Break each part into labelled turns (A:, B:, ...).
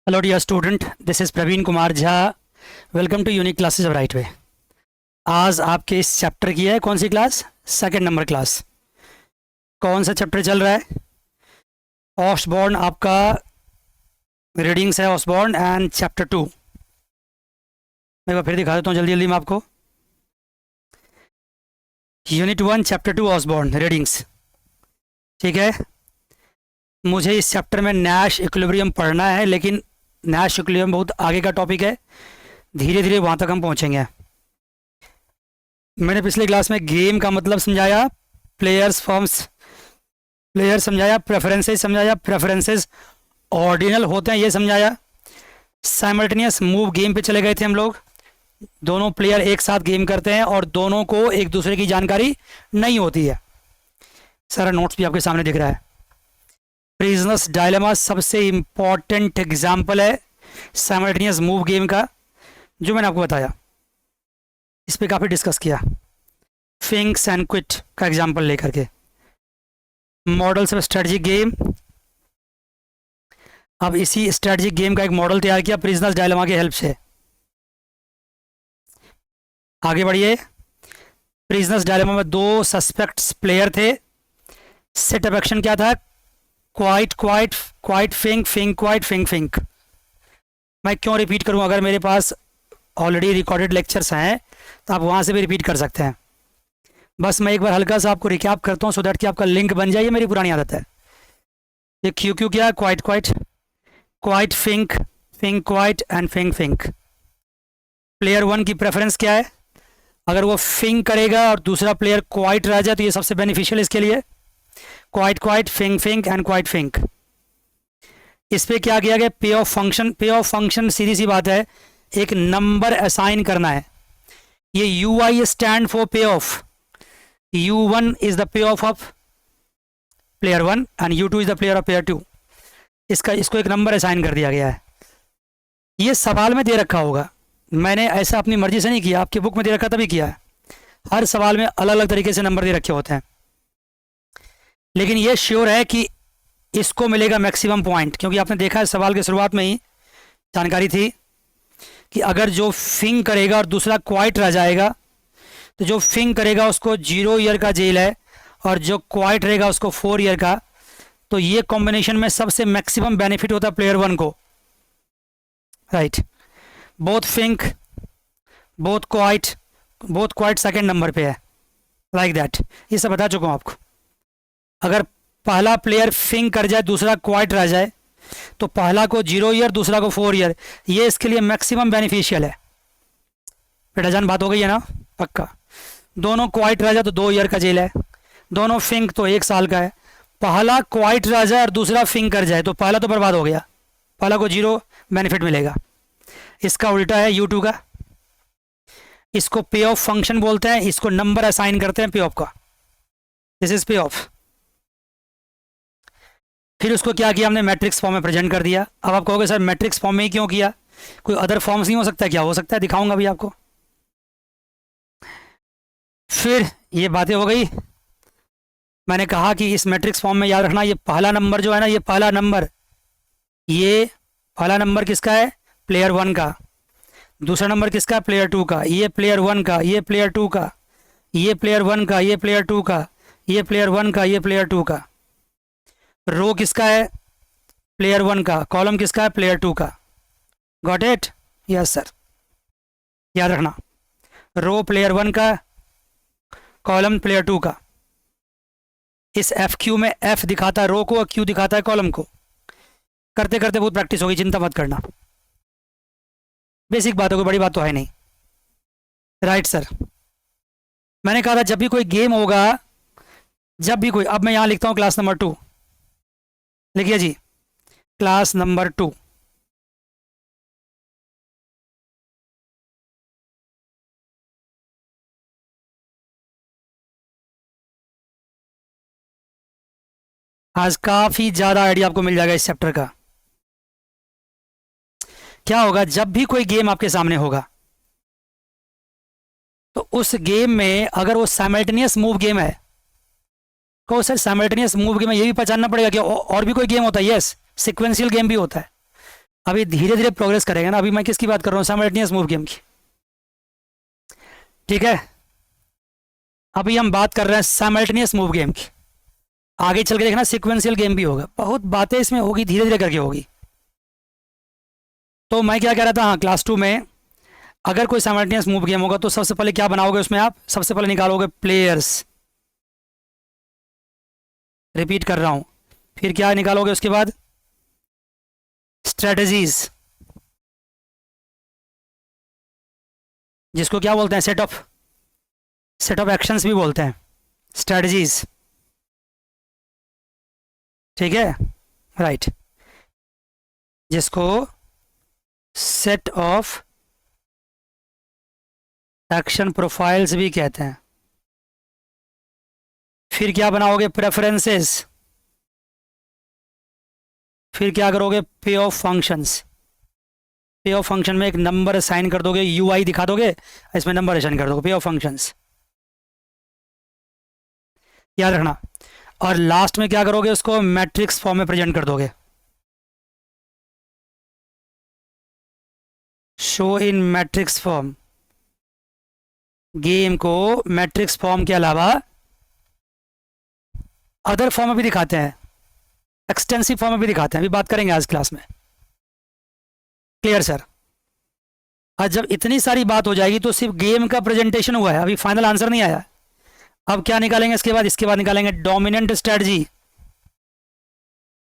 A: Hello dear student, this is Praveen Kumar Jha. Welcome to unique classes of right way. आज आपके इस chapter की है कौन सी क्लास? Second number class. कौन सा चैप्टर चल रहा है? ऑस्बॉर्न आपका रीडिंग्स है, ऑस्बॉर्न एंड चैप्टर 2। मैं एक बार फिर दिखा देता हूँ जल्दी जल्दी मैं आपको। Unit 1 chapter 2 Osborne readings. ठीक है, मुझे इस चैप्टर में नैश इक्विलिब्रियम पढ़ना है, लेकिन नैश इक्विलिब्रियम बहुत आगे का टॉपिक है, धीरे धीरे वहाँ तक हम पहुँचेंगे। मैंने पिछले क्लास में गेम का मतलब समझाया, प्लेयर्स फॉर्म्स प्लेयर समझाया, प्रेफरेंसेस समझाया, प्रेफरेंसेस ऑर्डिनल होते हैं ये समझाया। साइमल्टेनियस मूव गेम पे चले गए थे हम लोग। दोनों प्लेयर एक साथ गेम करते हैं और दोनों को एक दूसरे की जानकारी नहीं होती है। सारा नोट्स भी आपके सामने दिख रहा है। प्रिजनर्स डायलेमा सबसे इंपॉर्टेंट एग्जाम्पल है साइमल्टेनियस मूव गेम का, जो मैंने आपको बताया। इस पर काफ़ी डिस्कस किया, फिंक्स एंड क्विट का एग्जाम्पल लेकर के। Models of strategic game. अब इसी स्ट्रेटजिक गेम का एक मॉडल तैयार किया प्रिजनर्स डायलेमा की हेल्प से। आगे बढ़िए। प्रिजनर्स डायलेमा में दो सस्पेक्ट्स प्लेयर थे। सेट ऑफ एक्शन क्या था? Quite quite quite Fink Fink quite Fink Fink. मैं क्यों रिपीट करूं? अगर मेरे पास ऑलरेडी रिकॉर्डेड लेक्चर्स हैं तो आप वहां से भी रिपीट कर सकते हैं। बस मैं एक बार हल्का सा आपको रिकैप करता हूं सो दैट कि आपका लिंक बन जाए। ये मेरी पुरानी आदत है। ये क्यू क्यू क्या है? Quite quite quite Fink Fink quiet and Fink Fink. Player 1 की प्रेफरेंस क्या है? अगर वो फिंक करेगा और दूसरा प्लेयर क्वाइट रह जाए तो ये सबसे बेनिफिशियल इसके लिए। Quite quite Fink Fink and quite Fink. इस पे क्या किया गया? पे ऑफ फंक्शन। पे ऑफ फंक्शन सीधी सी बात है, एक नंबर असाइन करना है। ये यू आई स्टैंड फॉर पे of. U1 is the pay of player 1 and U2 is the player of player 2। इसको एक नंबर असाइन कर दिया गया है। ये सवाल में दे रखा होगा, मैंने ऐसा अपनी मर्जी से नहीं किया, आपकी बुक में दे रखा तभी किया है। हर सवाल में अलग अलग तरीके से नंबर दे रखे होते हैं, लेकिन ये श्योर है कि इसको मिलेगा मैक्सिमम पॉइंट, क्योंकि आपने देखा है सवाल के शुरुआत में ही जानकारी थी कि अगर जो फिंग करेगा और दूसरा क्वाइट रह जाएगा तो जो फिंग करेगा उसको 0 ईयर का जेल है और जो क्वाइट रहेगा उसको 4 ईयर का। तो ये कॉम्बिनेशन में सबसे मैक्सिमम बेनिफिट होता है प्लेयर 1 को। Right, both Fink both quite second number पे है, लाइक दैट। ये सब बता चुका हूँ आपको। अगर पहला प्लेयर फिंग कर जाए दूसरा क्वाइट रह जाए तो पहला को 0 ईयर दूसरा को 4 ईयर। ये इसके लिए मैक्सिमम बेनिफिशियल है। बेटा जान बात हो गई है ना? पक्का। दोनों क्वाइट रह जाए तो 2 ईयर का जेल है, दोनों फिंग तो 1 साल का है। पहला क्वाइट रह जाए और दूसरा फिंग कर जाए तो पहला तो बर्बाद हो गया, पहला को 0 बेनिफिट मिलेगा। इसका उल्टा है U2 का। इसको पे ऑफ फंक्शन बोलते हैं, इसको नंबर असाइन करते हैं पे ऑफ का। दिस इज पे ऑफ। फिर उसको क्या किया हमने? मैट्रिक्स फॉर्म में प्रेजेंट कर दिया। अब आप कहोगे सर मैट्रिक्स फॉर्म में ही क्यों किया? कोई अदर फॉर्म्स नहीं हो सकता? क्या हो सकता है, दिखाऊंगा अभी आपको। फिर ये बातें हो गई। मैंने कहा कि इस मैट्रिक्स फॉर्म में याद रखना, ये पहला नंबर जो है ना, ये पहला नंबर किसका है? प्लेयर 1 का। दूसरा नंबर किसका? प्लेयर 2 का। ये प्लेयर 1 का, ये प्लेयर 2 का, ये प्लेयर 1 का, ये प्लेयर 2 का, ये प्लेयर 1 का, ये प्लेयर 2 का। रो किसका है? प्लेयर 1 का। कॉलम किसका है? प्लेयर 2 का। Got it? Yes sir. याद रखना, रो प्लेयर 1 का, कॉलम प्लेयर 2 का। इस FQ में F दिखाता है रो को और Q दिखाता है कॉलम को। करते करते बहुत प्रैक्टिस होगी, चिंता मत करना। बेसिक बात होगी, बड़ी बात तो है नहीं। राइट सर, मैंने कहा था जब भी कोई गेम होगा, जब भी कोई, अब मैं यहां लिखता हूं क्लास नंबर 2। लिखिए जी, क्लास नंबर 2। आज काफी ज्यादा आइडिया आपको मिल जाएगा इस चैप्टर का। क्या होगा जब भी कोई गेम आपके सामने होगा तो उस गेम में अगर वो साइमल्टेनियस मूव गेम है, कहो सर साइमल्टेनियस मूव गेम में ये भी पहचानना पड़ेगा कि और भी कोई गेम होता है? यस, सिक्वेंशियल गेम भी होता है। अभी धीरे धीरे प्रोग्रेस करेंगे ना। अभी मैं किसकी बात कर रहा हूँ, साइमल्टेनियस मूव गेम की, ठीक है। अभी हम बात कर रहे हैं साइमल्टेनियस मूव गेम की। आगे चल के देखना सिक्वेंशियल गेम भी होगा, बहुत बातें इसमें होगी, धीरे धीरे करके होगी। तो मैं क्या कह रहा था, हाँ क्लास 2 में अगर कोई साइमल्टेनियस मूव गेम होगा तो सबसे पहले क्या बनाओगे उसमें, आप सबसे पहले निकालोगे प्लेयर्स, रिपीट कर रहा हूं। फिर क्या निकालोगे उसके बाद, स्ट्रेटजीज, जिसको क्या बोलते हैं, सेट ऑफ एक्शंस भी बोलते हैं, स्ट्रेटजीज, ठीक है, राइट, जिसको सेट ऑफ एक्शन प्रोफाइल्स भी कहते हैं। फिर क्या बनाओगे, प्रेफरेंसेस। फिर क्या करोगे, पे ऑफ फंक्शंस। पे ऑफ फंक्शन में एक नंबर असाइन कर दोगे, यूआई दिखा दोगे, इसमें नंबर असाइन कर दोगे, पे ऑफ फंक्शंस, याद रखना। और लास्ट में क्या करोगे, उसको मैट्रिक्स फॉर्म में प्रेजेंट कर दोगे, show in matrix form. Game को मैट्रिक्स फॉर्म के अलावा अदर फॉर्म में भी दिखाते हैं, एक्सटेंसिव फॉर्म में भी दिखाते हैं, अभी बात करेंगे आज क्लास में। Clear sir. आज जब इतनी सारी बात हो जाएगी तो सिर्फ गेम का प्रेजेंटेशन हुआ है, अभी फाइनल आंसर नहीं आया। अब क्या निकालेंगे इसके बाद निकालेंगे डोमिनेंट स्ट्रेटजी।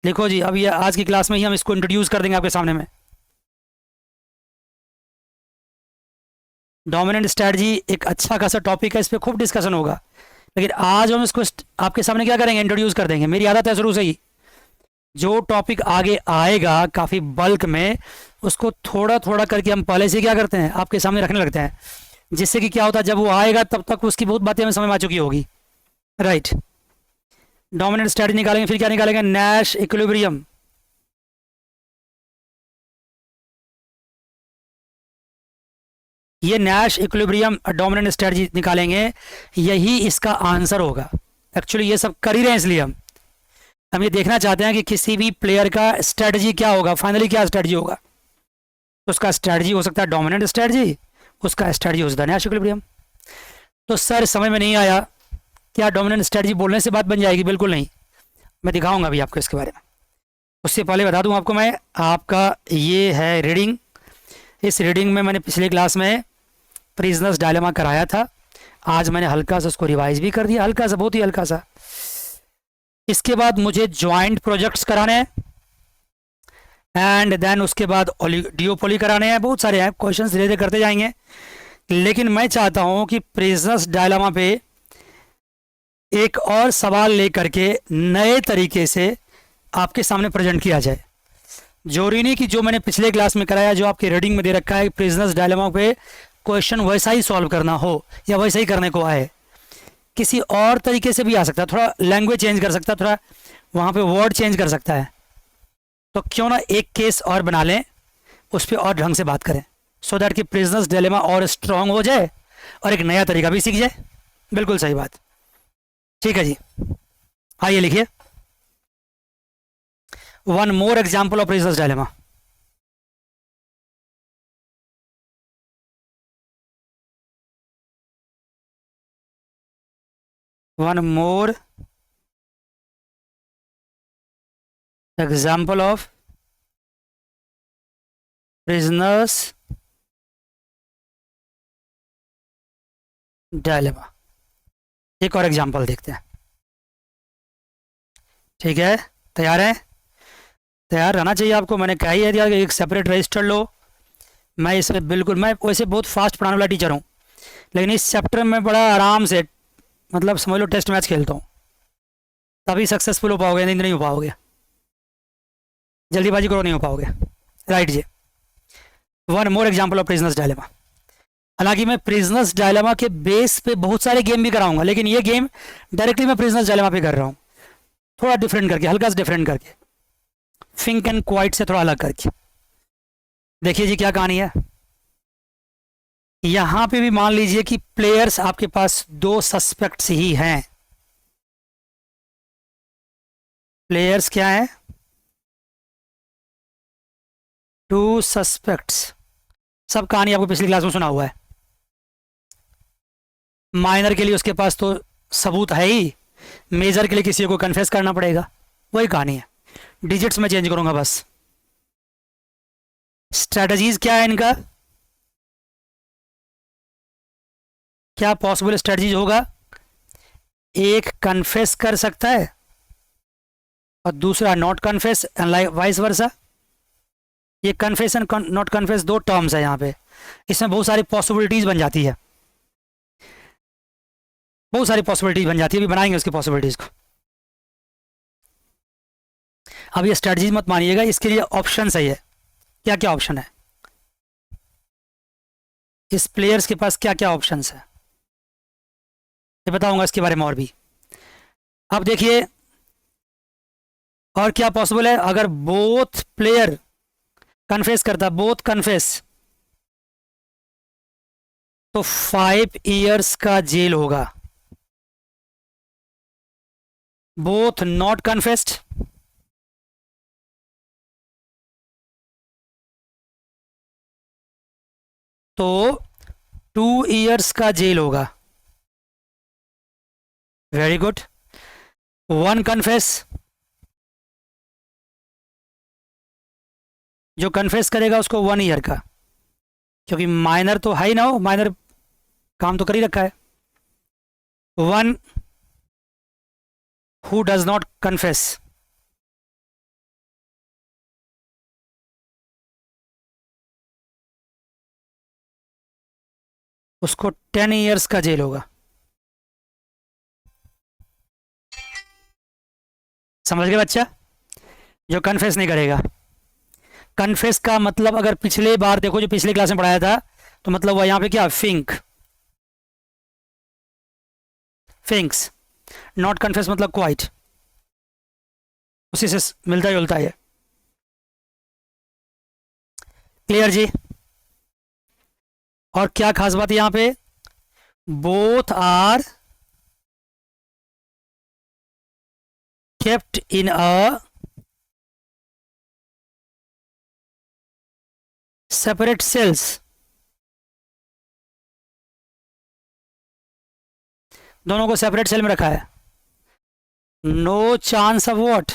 A: देखो जी, अब ये आज की क्लास में ही हम इसको इंट्रोड्यूस कर देंगे आपके सामने में। डोमिनेंट स्ट्रेटजी एक अच्छा खासा टॉपिक है, इस पर खूब डिस्कशन होगा, लेकिन आज हम इसको आपके सामने क्या करेंगे, इंट्रोड्यूस कर देंगे। मेरी आदत है शुरू से ही, जो टॉपिक आगे आएगा काफ़ी बल्क में, उसको थोड़ा थोड़ा करके हम पहले से क्या करते हैं, आपके सामने रखने लगते हैं, जिससे कि क्या होता है, जब वो आएगा तब तक उसकी बहुत बातें हमें समझ में आ चुकी होगी, राइट। डोमिनेंट स्ट्रेटजी निकालेंगे, फिर क्या निकालेंगे, नैश इक्विलिब्रियम। ये नैश इक्विलिब्रियम डोमिनेंट स्ट्रेटजी निकालेंगे, यही इसका आंसर होगा। एक्चुअली ये सब कर ही रहे हैं, इसलिए हम ये देखना चाहते हैं कि किसी भी प्लेयर का स्ट्रेटजी क्या होगा, फाइनली क्या स्ट्रेटजी होगा। तो उसका स्ट्रेटजी हो सकता है डोमिनेंट स्ट्रेटजी, उसका स्ट्रेटजी हो सकता है नैश इक्विलिब्रियम। तो सर समझ में नहीं आया, क्या डोमिनेंट स्ट्रेटजी बोलने से बात बन जाएगी? बिल्कुल नहीं, मैं दिखाऊंगा अभी आपको इसके बारे में। उससे पहले बता दूं आपको मैं, आपका ये है रीडिंग। इस रीडिंग में मैंने पिछले क्लास में प्रिजनर्स डायलेमा कराया था, आज मैंने हल्का सा उसको रिवाइज भी कर दिया, हल्का सा, बहुत ही हल्का सा। इसके बाद मुझे ज्वाइंट प्रोजेक्ट्स कराने हैं, एंड देन उसके बाद डिओपोली कराने हैं, बहुत सारे हैं क्वेश्चंस, धीरे धीरे करते जाएंगे। लेकिन मैं चाहता हूं कि प्रिजनर्स डायलेमा पे एक और सवाल लेकर के नए तरीके से आपके सामने प्रेजेंट किया जाए। जरूरी नहीं कि जो मैंने पिछले क्लास में कराया, जो आपकी रीडिंग में दे रखा है, प्रिजनर्स डायलेमा पे क्वेश्चन वैसा ही सॉल्व करना हो या वैसा ही करने को आए, किसी और तरीके से भी आ सकता है, थोड़ा लैंग्वेज चेंज कर सकता है, थोड़ा वहाँ पे वर्ड चेंज कर सकता है। तो क्यों ना एक केस और बना लें, उस पर और ढंग से बात करें, सो दैट कि प्रिजनर्स डिलेमा और स्ट्रांग हो जाए और एक नया तरीका भी सीख जाए। बिल्कुल सही बात, ठीक है जी। आइए लिखिए, one more example of prisoners dilemma. One more example of prisoner's dilemma. एक और एग्जाम्पल देखते हैं, ठीक है। तैयार है? तैयार रहना चाहिए आपको, मैंने कहा ही है यार, एक सेपरेट रजिस्टर लो। मैं इसमें बिल्कुल, मैं वैसे बहुत फास्ट पढ़ाने वाला टीचर हूँ, लेकिन इस चैप्टर में बड़ा आराम से, मतलब समझ लो टेस्ट मैच खेलता हूँ, तभी सक्सेसफुल हो पाओगे, नहीं हो पाओगे, जल्दीबाजी करो नहीं हो पाओगे, right ji. One more example of prisoner's dilemma. हालांकि मैं प्रिजनर्स डायलेमा के बेस पे बहुत सारे गेम भी कराऊंगा, लेकिन ये गेम डायरेक्टली मैं प्रिजनर्स डायलेमा पे कर रहा हूँ, थोड़ा डिफरेंट करके, हल्का सा डिफरेंट करके, फिंक एंड क्वाइट से थोड़ा अलग करके। देखिए जी क्या कहानी है। यहां पे भी मान लीजिए कि प्लेयर्स आपके पास दो सस्पेक्ट्स ही हैं। प्लेयर्स क्या है? टू सस्पेक्ट्स, सब कहानी आपको पिछली क्लास में सुना हुआ है। माइनर के लिए उसके पास तो सबूत है ही, मेजर के लिए किसी को कन्फेस करना पड़ेगा, वही कहानी है। डिजिट्स में चेंज करूंगा बस। स्ट्रेटजीज क्या है इनका, क्या पॉसिबल स्ट्रेटजीज होगा? एक कन्फेस कर सकता है और दूसरा not confess, and vice versa. ये कन्फेस एंड नॉट कन्फेस दो टर्म्स है यहाँ पे, इसमें बहुत सारी पॉसिबिलिटीज बन जाती है, बहुत सारी पॉसिबिलिटीज बन जाती है। अभी बनाएंगे उसकी पॉसिबिलिटीज को। अब ये स्ट्रेटजीज मत मानिएगा, इसके लिए ऑप्शन सही है। क्या क्या ऑप्शन है इस प्लेयर्स के पास, क्या क्या ऑप्शन है ये बताऊंगा इसके बारे में और भी। अब देखिए और क्या पॉसिबल है, अगर बोथ प्लेयर कन्फेस करता, बोथ कन्फेस, तो 5 इयर्स का जेल होगा। बोथ नॉट कन्फेस्ड, तो 2 इयर्स का जेल होगा। Very good. वन कन्फेस, जो कन्फेस करेगा उसको 1 ईयर का, क्योंकि माइनर तो है ही ना, हो माइनर काम तो कर ही रखा है। One who does not confess, उसको 10 इयर्स का जेल होगा। समझ गए बच्चा? जो कन्फेस नहीं करेगा। कन्फेस का मतलब अगर पिछले बार देखो, जो पिछले क्लास में पढ़ाया था, तो मतलब वो यहां पे क्या, फिंक, फिंक्स। नॉट कन्फेस मतलब क्वाइट, उसी से मिलता जुलता है। क्लियर जी? और क्या खास बात है यहां पे, both are kept in a separate cells. दोनों को सेपरेट सेल में रखा है। No chance of what,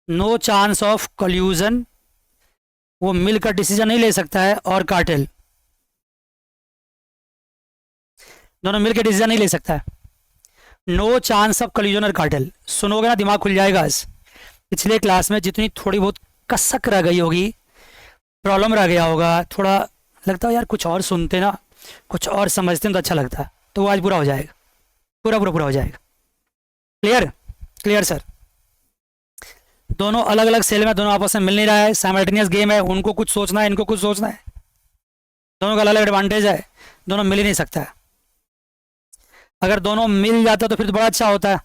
A: no chance of collusion, वो मिलकर डिसीजन नहीं ले सकता है, और कार्टेल, दोनों मिलकर डिसीजन नहीं ले सकता है। नो चांस ऑफ कल्यूजन और कार्टेल, सुनोगे ना दिमाग खुल जाएगा। आज पिछले क्लास में जितनी थोड़ी बहुत कसक रह गई होगी, प्रॉब्लम रह गया होगा, थोड़ा लगता है यार कुछ और सुनते ना, कुछ और समझते हैं तो अच्छा लगता है, तो वो आज पूरा हो जाएगा, पूरा पूरा पूरा हो जाएगा। क्लियर? Clear sir? दोनों अलग अलग सेल में, दोनों आपस में मिल नहीं रहा है, साइमल्टेनियस गेम है, उनको कुछ सोचना है, इनको कुछ सोचना है, दोनों का अलग अलग एडवांटेज है, दोनों मिल ही नहीं सकता है। अगर दोनों मिल जाता तो फिर तो बड़ा अच्छा होता है।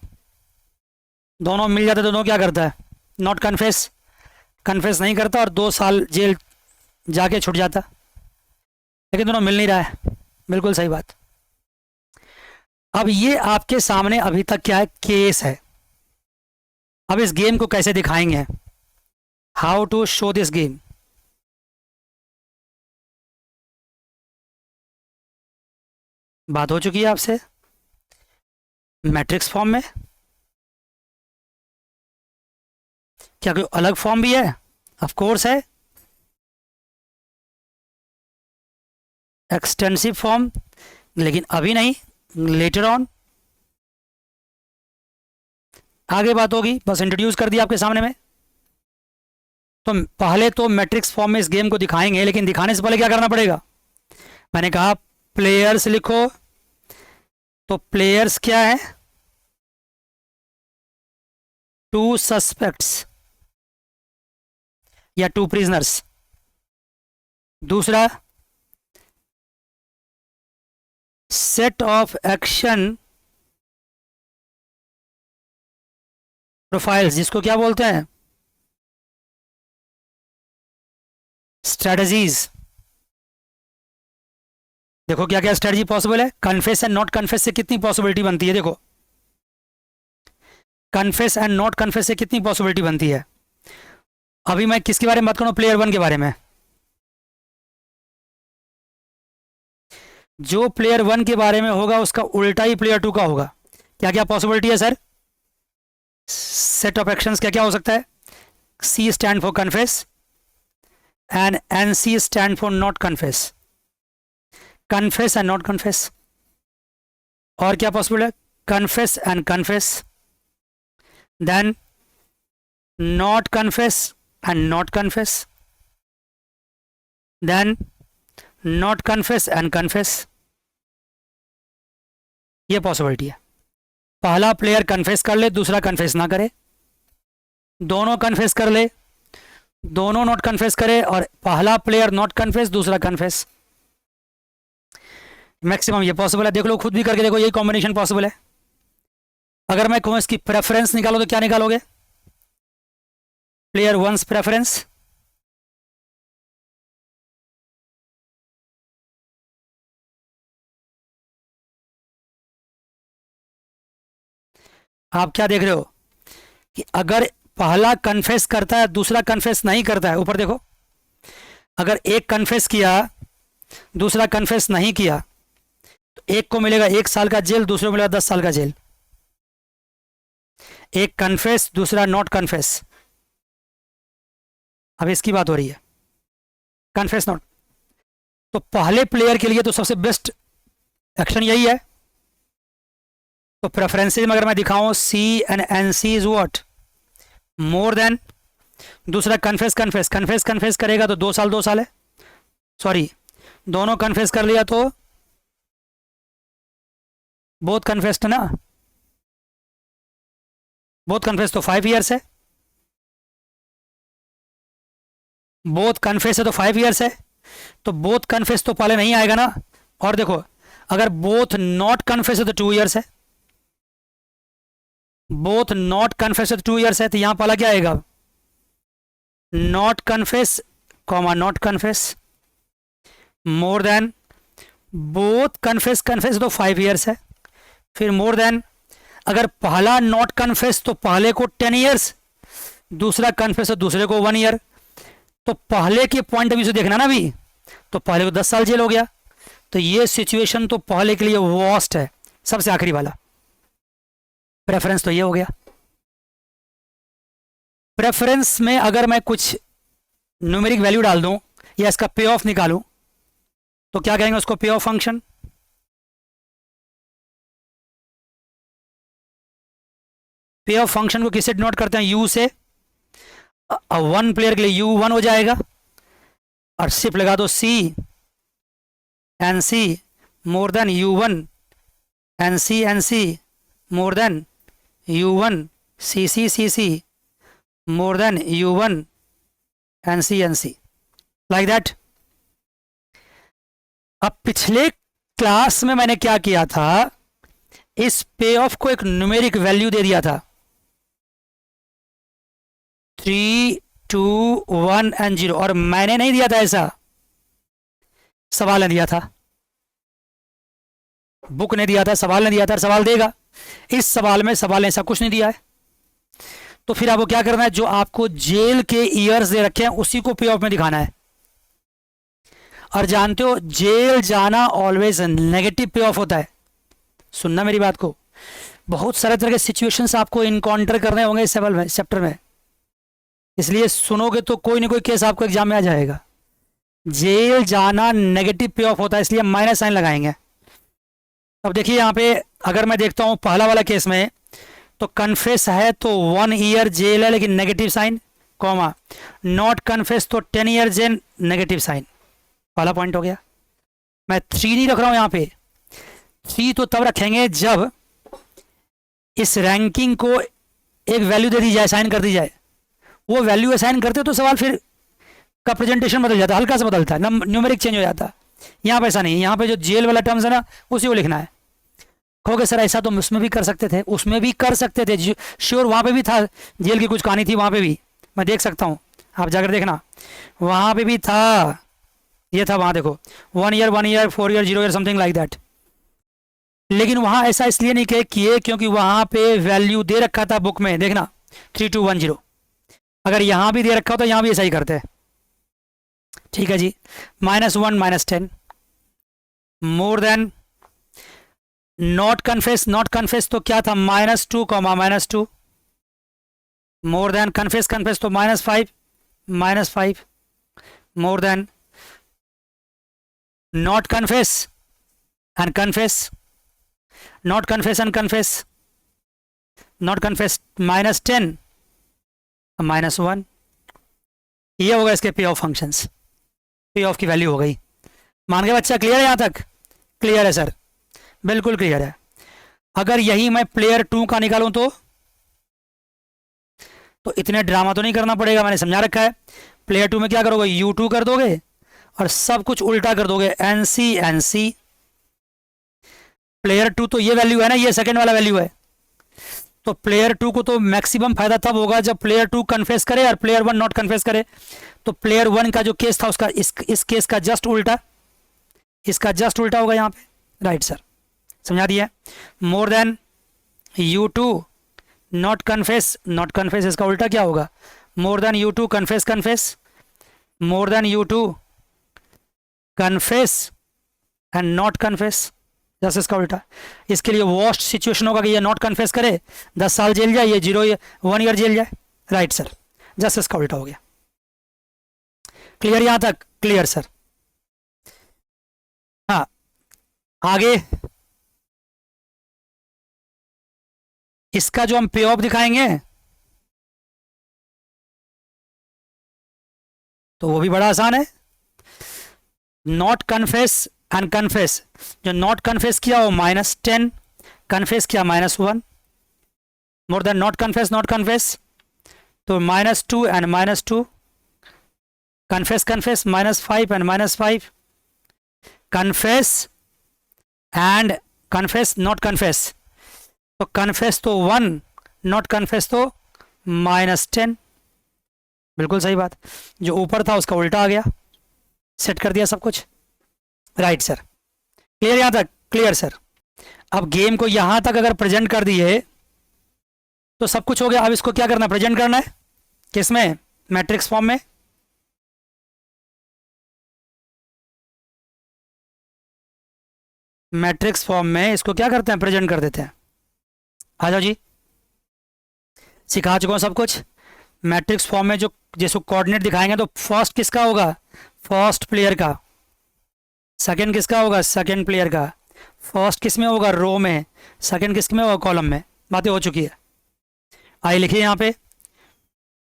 A: दोनों मिल जाते तो दोनों क्या करता है, नॉट कन्फेस, कन्फेस नहीं करता और 2 साल जेल जाके छूट जाता, लेकिन दोनों मिल नहीं रहा है। बिल्कुल सही बात। अब ये आपके सामने अभी तक क्या है, केस है। अब इस गेम को कैसे दिखाएंगे, how to show this game. बात हो चुकी है आपसे मैट्रिक्स फॉर्म में, क्या कोई अलग फॉर्म भी है? ऑफ कोर्स है, एक्सटेंसिव फॉर्म, लेकिन अभी नहीं, लेटर ऑन आगे बात होगी, बस इंट्रोड्यूस कर दिया आपके सामने में। तो पहले तो मैट्रिक्स फॉर्म में इस गेम को दिखाएंगे, लेकिन दिखाने से पहले क्या करना पड़ेगा, मैंने कहा प्लेयर्स लिखो, तो प्लेयर्स क्या है, 2 सस्पेक्ट्स या 2 प्रिजनर्स। दूसरा, सेट ऑफ एक्शन प्रोफाइल्स, जिसको क्या बोलते हैं, स्ट्रेटजीज। देखो क्या क्या स्ट्रेटजी पॉसिबल है, कन्फेस एंड नॉट कन्फेस से कितनी पॉसिबिलिटी बनती है। देखो कन्फेस एंड नॉट कन्फेस से कितनी पॉसिबिलिटी बनती है? अभी मैं किसके बारे में बात करूँ? प्लेयर 1 के बारे में। जो प्लेयर 1 के बारे में होगा उसका उल्टा ही प्लेयर 2 का होगा। क्या क्या पॉसिबिलिटी है सर? सेट ऑफ एक्शंस क्या क्या हो सकता है? C stand for confess and NC stand for not confess. Confess and not confess. और क्या पॉसिबल है? Confess and confess, then not confess and not confess, then not confess and confess. ये possibility है। पहला प्लेयर कन्फेस कर ले, दूसरा confess ना करे, दोनों कन्फेस कर ले, दोनों नॉट कन्फेस करे, और पहला प्लेयर नॉट कन्फेस, दूसरा कन्फेस। मैक्सिमम ये पॉसिबल है। देख लो, खुद भी करके देखो, यही कॉम्बिनेशन पॉसिबल है। अगर मैं कहूँ इसकी प्रेफरेंस निकालो तो क्या निकालोगे? प्लेयर 1's प्रेफरेंस, आप क्या देख रहे हो कि अगर पहला कन्फेस करता है, दूसरा कन्फेस नहीं करता है, ऊपर देखो, अगर एक कन्फेस किया, दूसरा कन्फेस नहीं किया, तो एक को मिलेगा 1 साल का जेल, दूसरे को मिलेगा 10 साल का जेल। एक कन्फेस, दूसरा नॉट कन्फेस। अब इसकी बात हो रही है, कन्फेस नॉट। तो पहले प्लेयर के लिए तो सबसे बेस्ट एक्शन यही है। तो प्रेफरेंसेज में अगर मैं दिखाऊं, C and NC is what? More than. दूसरा कन्फेस कन्फेस, कन्फेस कन्फेस करेगा तो 2 साल 2 साल है, सॉरी, दोनों कन्फेस कर लिया तो बोथ कन्फेस्ड ना, बोथ कन्फेस तो 5 ईयर्स है, बोथ कन्फेस है तो 5 ईयर्स है, तो बोथ कन्फेस तो पहले नहीं आएगा ना। और देखो, अगर बोथ नॉट कन्फेस है तो 2 ईयर्स है, बोथ नॉट कन्फेस है तो 2 ईयर्स है, तो यहां पहला क्या आएगा? Not confess comma not confess, more than. Both confess confess तो 5 ईयर्स है, फिर मोर देन। अगर पहला नॉट कन्फेस तो पहले को 10 ईयर्स, दूसरा कन्फेस तो दूसरे को 1 ईयर। तो पहले के पॉइंट ऑफ व्यू से देखना ना भी, तो पहले को 10 साल जेल हो गया। तो ये सिचुएशन तो पहले के लिए वर्स्ट है, सबसे आखिरी वाला। प्रेफरेंस तो ये हो गया। प्रेफरेंस में अगर मैं कुछ न्यूमेरिक वैल्यू डाल दूं या इसका पे ऑफ निकालूं, तो क्या कहेंगे उसको? पे ऑफ फंक्शन। पे ऑफ फंक्शन को किससे डिनोट करते हैं? यू से। 1 प्लेयर के लिए U1 हो जाएगा, और सिर्फ लगा दो C N C more than U1 NC more than U1 CC more than U1 NC like that. अब पिछले क्लास में मैंने क्या किया था, इस पे ऑफ को एक न्यूमेरिक वैल्यू दे दिया था, 3, 2, 1 एंड 0, और मैंने नहीं दिया था ऐसा, सवाल ने दिया था, बुक ने दिया था, सवाल ने दिया था, सवाल देगा। इस सवाल में सवाल ने ऐसा कुछ नहीं दिया है। तो फिर आपको क्या करना है? जो आपको जेल के ईयर्स दे रखे हैं उसी को पे ऑफ में दिखाना है। और जानते हो, जेल जाना ऑलवेज नेगेटिव पे ऑफ होता है। सुनना मेरी बात को, बहुत सारे तरह के सिचुएशंस आपको इनकाउंटर करने होंगे इस चैप्टर में, इसलिए सुनोगे तो कोई ना कोई केस आपको एग्जाम में आ जाएगा। जेल जाना नेगेटिव पे ऑफ होता है, इसलिए माइनस साइन लगाएंगे। अब देखिए यहाँ पे, अगर मैं देखता हूँ पहला वाला केस में, तो कन्फेस है तो 1 ईयर जेल है लेकिन negative sign, comma not confess तो 10 ईयर जेल नेगेटिव साइन। पहला पॉइंट हो गया। मैं 3 नहीं रख रहा हूँ यहाँ पे, 3 तो तब रखेंगे जब इस रैंकिंग को एक वैल्यू दे दी जाए, साइन कर दी जाए। वो वैल्यू असाइन करते तो सवाल फिर का प्रेजेंटेशन बदल जाता, हल्का सा बदलता है, न्यूमेरिक चेंज हो जाता। यहाँ पे ऐसा नहीं है, यहाँ पे जो जेल वाला टर्म्स है ना, उसी को लिखना है। कहोगे सर ऐसा तो उसमें भी कर सकते थे, उसमें भी कर सकते थे, श्योर वहाँ पे भी था, जेल की कुछ कहानी थी वहाँ पे भी, मैं देख सकता हूँ, आप जाकर देखना, वहाँ पे भी था, ये था वहाँ देखो, 1 year 1 year 4 year 0 year something like that. लेकिन वहां ऐसा इसलिए नहीं किए क्योंकि वहां पे वैल्यू दे रखा था बुक में, देखना 3210। अगर यहां भी दे रखा हो तो यहां भी ऐसा ही करते हैं। ठीक है जी, -1 -10 more than, not confess, not confess तो क्या था, -2 -2 मोर देन, कन्फेस कन्फेस तो -5 -5 more than, not confess and confess, not confess and confess, not confess -10 -1। ये होगा इसके पे ऑफ फंक्शंस, पे ऑफ की वैल्यू हो गई। मान गए बच्चा, क्लियर है यहां तक? क्लियर है सर, बिल्कुल क्लियर है। अगर यही मैं प्लेयर 2 का निकालूं तो इतने ड्रामा तो नहीं करना पड़ेगा, मैंने समझा रखा है। प्लेयर 2 में क्या करोगे, U2 कर दोगे और सब कुछ उल्टा कर दोगे, NC NC। प्लेयर 2 तो ये वैल्यू है ना, ये सेकंड वाला वैल्यू है। तो प्लेयर 2 को तो मैक्सिमम फायदा तब होगा जब प्लेयर 2 कन्फेस करे और प्लेयर 1 नॉट कन्फेस करे। तो प्लेयर 1 का जो केस था उसका इस केस का जस्ट उल्टा, इसका जस्ट उल्टा होगा यहाँ पे। राइट सर, समझा दिया। More than U2 not confess, not confess इसका उल्टा क्या होगा, more than U2 confess confess, more than U2 confess and not confess, just इसका उल्टा। इसके लिए वर्स्ट सिचुएशन होगा कि ये नॉट कन्फेस करे, 10 साल जेल जाए, ये 1 ईयर जेल जाए। राइट सर, जस्ट इसका उल्टा हो गया। क्लियर यहां तक? Clear sir. हाँ, आगे इसका जो हम पे ऑफ दिखाएंगे तो वो भी बड़ा आसान है। नॉट कन्फेस एंड कन्फेस, जो नॉट कन्फेस किया वो -10, कन्फेस किया -1, more than not confess, not confess तो -2 and -2, confess confess -5 and -5, confess and confess not confess, तो कन्फेस तो 1, नॉट कन्फेस तो -10। बिल्कुल सही बात, जो ऊपर था उसका उल्टा आ गया, सेट कर दिया सब कुछ। राइट सर, क्लियर यहां तक? Clear sir. अब गेम को यहां तक अगर प्रेजेंट कर दिए तो सब कुछ हो गया। अब इसको क्या करना है, प्रेजेंट करना है किसमें, मैट्रिक्स फॉर्म में। मैट्रिक्स फॉर्म में इसको क्या करते हैं, प्रेजेंट कर देते हैं। आ जाओ जी, सिखा चुका हूं सब कुछ। मैट्रिक्स फॉर्म में जो जैसे कोऑर्डिनेट दिखाएंगे तो फर्स्ट किसका होगा, फर्स्ट प्लेयर का, सेकंड किसका होगा, सेकंड प्लेयर का, फर्स्ट किस में होगा, रो में, सेकंड किस में होगा, कॉलम में। बातें हो चुकी है। आइए लिखिए यहाँ पे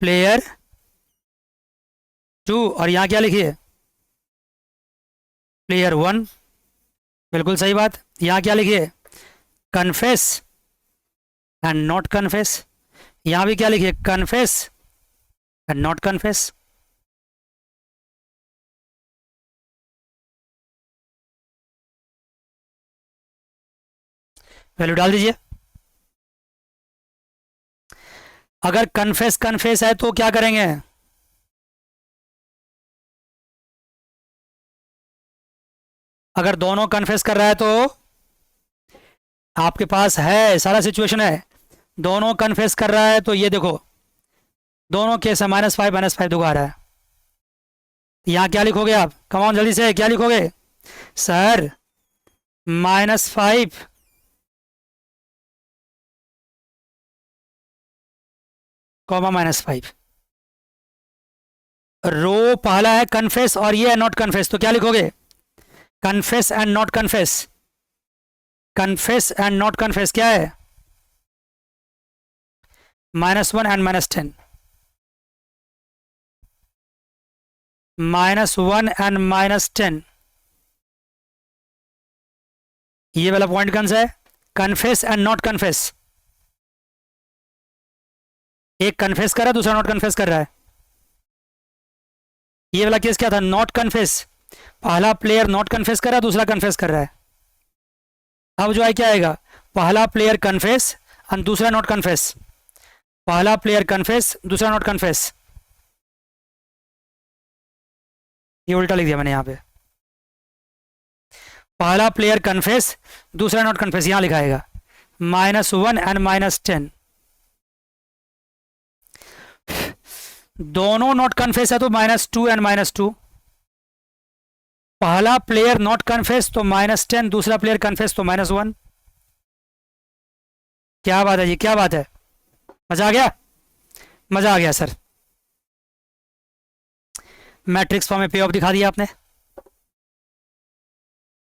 A: प्लेयर 2 और यहाँ क्या लिखिए, प्लेयर 1। बिल्कुल सही बात। यहाँ क्या लिखिए, कन्फेस एंड नॉट कन्फेस। यहाँ भी क्या लिखिए, confess and not confess. Value डाल दीजिए। अगर कन्फेस कन्फेस है तो क्या करेंगे, अगर दोनों कन्फेस कर रहा है तो आपके पास है सारा सिचुएशन है, दोनों कन्फेस कर रहा है तो ये देखो दोनों केस है, -5 दुखा आ रहा है। यहां क्या लिखोगे आप, कमाओ जल्दी से, क्या लिखोगे सर, -5 -5। रो पहला है कन्फेस और ये है नॉट कन्फेस, तो क्या लिखोगे, confess and not confess, confess and not confess क्या है, -1 एंड -10, -1 एंड -10। ये वाला पॉइंट कौन सा है, कन्फेस एंड नॉट कन्फेस। एक कन्फेस कर रहा है, दूसरा नॉट कन्फेस कर रहा है। ये वाला केस क्या था, नॉट कन्फेस, पहला प्लेयर नॉट कन्फेस कर रहा है, दूसरा कन्फेस कर रहा है। अब जो है क्या आएगा, पहला प्लेयर कन्फेस और दूसरा नॉट कन्फेस, पहला प्लेयर कन्फेस दूसरा नॉट कन्फेस। ये उल्टा लिख दिया मैंने यहाँ पे, पहला प्लेयर कन्फेस, दूसरा नॉट कन्फेस, यहां लिखाएगा -1 एंड -10, दोनों नॉट कन्फेस है तो -2 एंड -2, पहला प्लेयर नॉट कन्फेस तो -10, दूसरा प्लेयर कन्फेस तो -1। क्या बात है जी, क्या बात है, मजा आ गया, मजा आ गया सर। मैट्रिक्स फॉर्म में पे ऑफ दिखा दिया आपने।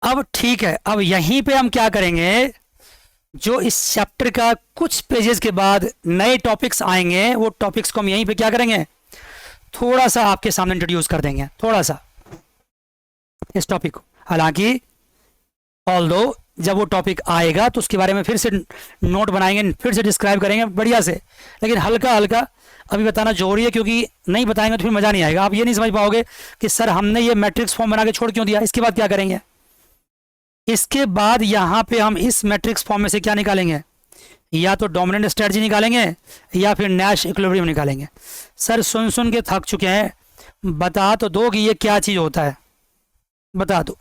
A: अब ठीक है, अब यहीं पे हम क्या करेंगे, जो इस चैप्टर का कुछ पेजेस के बाद नए टॉपिक्स आएंगे वो टॉपिक्स को हम यहीं पे क्या करेंगे, थोड़ा सा आपके सामने इंट्रोड्यूस कर देंगे, थोड़ा सा इस टॉपिक को। हालांकि ऑल्दो जब वो टॉपिक आएगा तो उसके बारे में फिर से नोट बनाएंगे, फिर से डिस्क्राइब करेंगे बढ़िया से, लेकिन हल्का हल्का अभी बताना जरूरी है, क्योंकि नहीं बताएंगे तो फिर मज़ा नहीं आएगा। आप ये नहीं समझ पाओगे कि सर हमने ये मैट्रिक्स फॉर्म बना के छोड़ क्यों दिया, इसके बाद क्या करेंगे। इसके बाद यहाँ पे हम इस मैट्रिक्स फॉर्म में से क्या निकालेंगे, या तो डोमिनेंट स्ट्रेटजी निकालेंगे या फिर नैश इक्विलिब्रियम निकालेंगे। सर सुन सुन के थक चुके हैं, बता तो दो कि ये क्या चीज़ होता है, बता दो,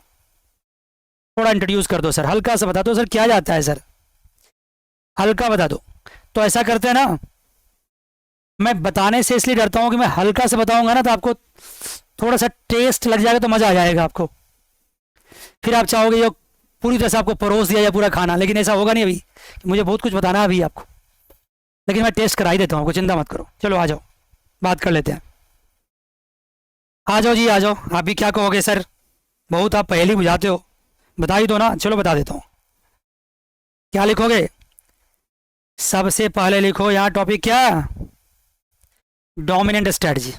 A: थोड़ा इंट्रोड्यूस कर दो सर, हल्का सा बता दो सर क्या जाता है सर, हल्का बता दो। तो ऐसा करते हैं ना, मैं बताने से इसलिए डरता हूँ कि मैं हल्का से बताऊंगा ना तो आपको थोड़ा सा टेस्ट लग जाएगा तो मज़ा आ जाएगा आपको, फिर आप चाहोगे ये पूरी तरह से आपको परोस दिया या पूरा खाना, लेकिन ऐसा होगा नहीं अभी, मुझे बहुत कुछ बताना है अभी आपको, लेकिन मैं टेस्ट करा ही देता हूँ आपको, चिंता मत करो। चलो आ जाओ, बात कर लेते हैं, आ जाओ जी आ जाओ। आप भी क्या कहोगे सर, बहुत आप पहले बुझाते हो, बता ही दो ना। चलो बता देता हूँ, क्या लिखोगे, सबसे पहले लिखो यहाँ टॉपिक क्या, डोमिनेंट स्ट्रेटजी।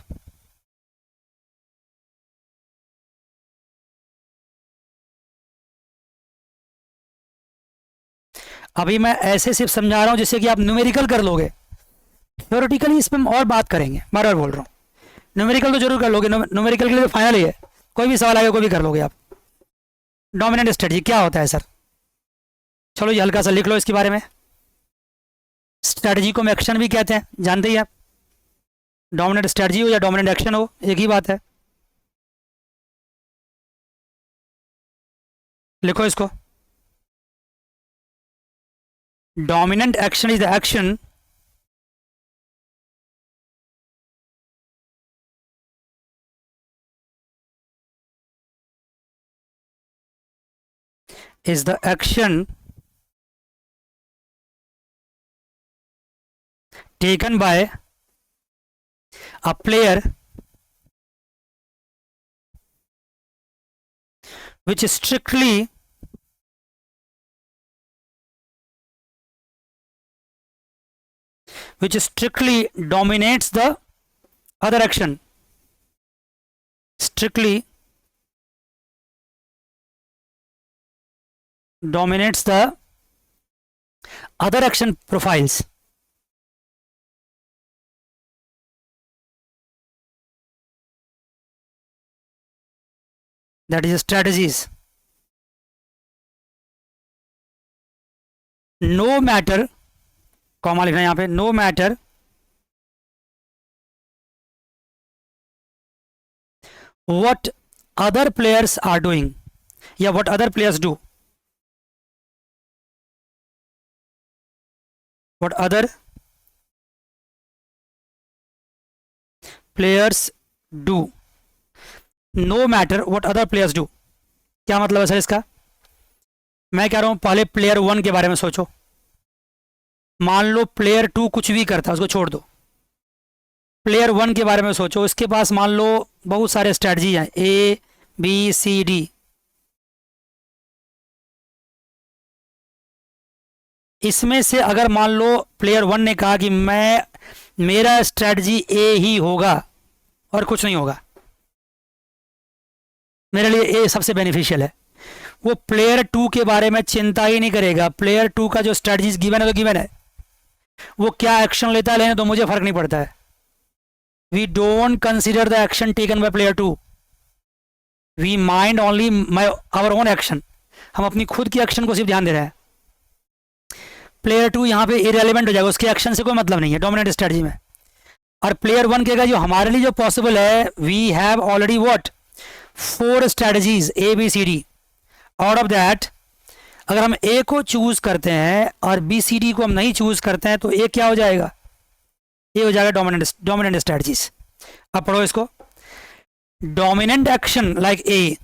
A: अभी मैं ऐसे सिर्फ समझा रहा हूं जिससे कि आप न्यूमेरिकल कर लोगे, थ्योरेटिकली इस पर हम और बात करेंगे, बार बार बोल रहा हूँ, न्यूमेरिकल तो जरूर कर लोगे, न्यूमेरिकल के लिए तो फाइनल ही है, कोई भी सवाल आएगा कोई भी कर लोगे आप। डोमिनेंट स्ट्रेटजी क्या होता है सर, चलो ये हल्का सा लिख लो इसके बारे में। स्ट्रेटजी को हम एक्शन भी कहते हैं, जानते ही आप, डोमिनेंट स्ट्रेटजी हो या डोमिनेंट एक्शन हो एक ही बात है। लिखो इसको, dominant action is the action taken by a player which strictly dominates the other action, strictly dominates the other action profiles. That is strategies. No matter, comma लिखना है यहाँ पे, no matter what other players are doing या what other players do, what other players do, no matter what other players do। क्या मतलब है sir इसका, मैं कह रहा हूं पहले प्लेयर 1 के बारे में सोचो, मान लो प्लेयर 2 कुछ भी करता है उसको छोड़ दो, प्लेयर 1 के बारे में सोचो, इसके पास मान लो बहुत सारे स्ट्रेटजी हैं, ए बी सी डी, इसमें से अगर मान लो प्लेयर 1 ने कहा कि मेरा स्ट्रेटजी ए ही होगा और कुछ नहीं होगा, मेरे लिए ए सबसे बेनिफिशियल है, वो प्लेयर 2 के बारे में चिंता ही नहीं करेगा, प्लेयर 2 का जो स्ट्रेटजीज गिवन है तो गिवन है, वो क्या एक्शन लेता है लेने तो मुझे फर्क नहीं पड़ता है। We don't consider the action taken by player 2, we mind only our own action, हम अपनी खुद की एक्शन को सिर्फ ध्यान दे रहे हैं। प्लेयर 2 यहाँ पे इरेलीवेंट हो जाएगा, उसके एक्शन से कोई मतलब नहीं है डोमिनेंट स्ट्रेटजी में। और प्लेयर 1 कहेगा जो हमारे लिए जो पॉसिबल है, we have already what 4 strategies A B C D, out of that अगर हम ए को चूज करते हैं और बी सी डी को हम नहीं चूज करते हैं तो ए क्या हो जाएगा, ये हो जाएगा डोमिनेंट स्ट्रेटजीज। अब पढ़ो इसको। Dominant action like a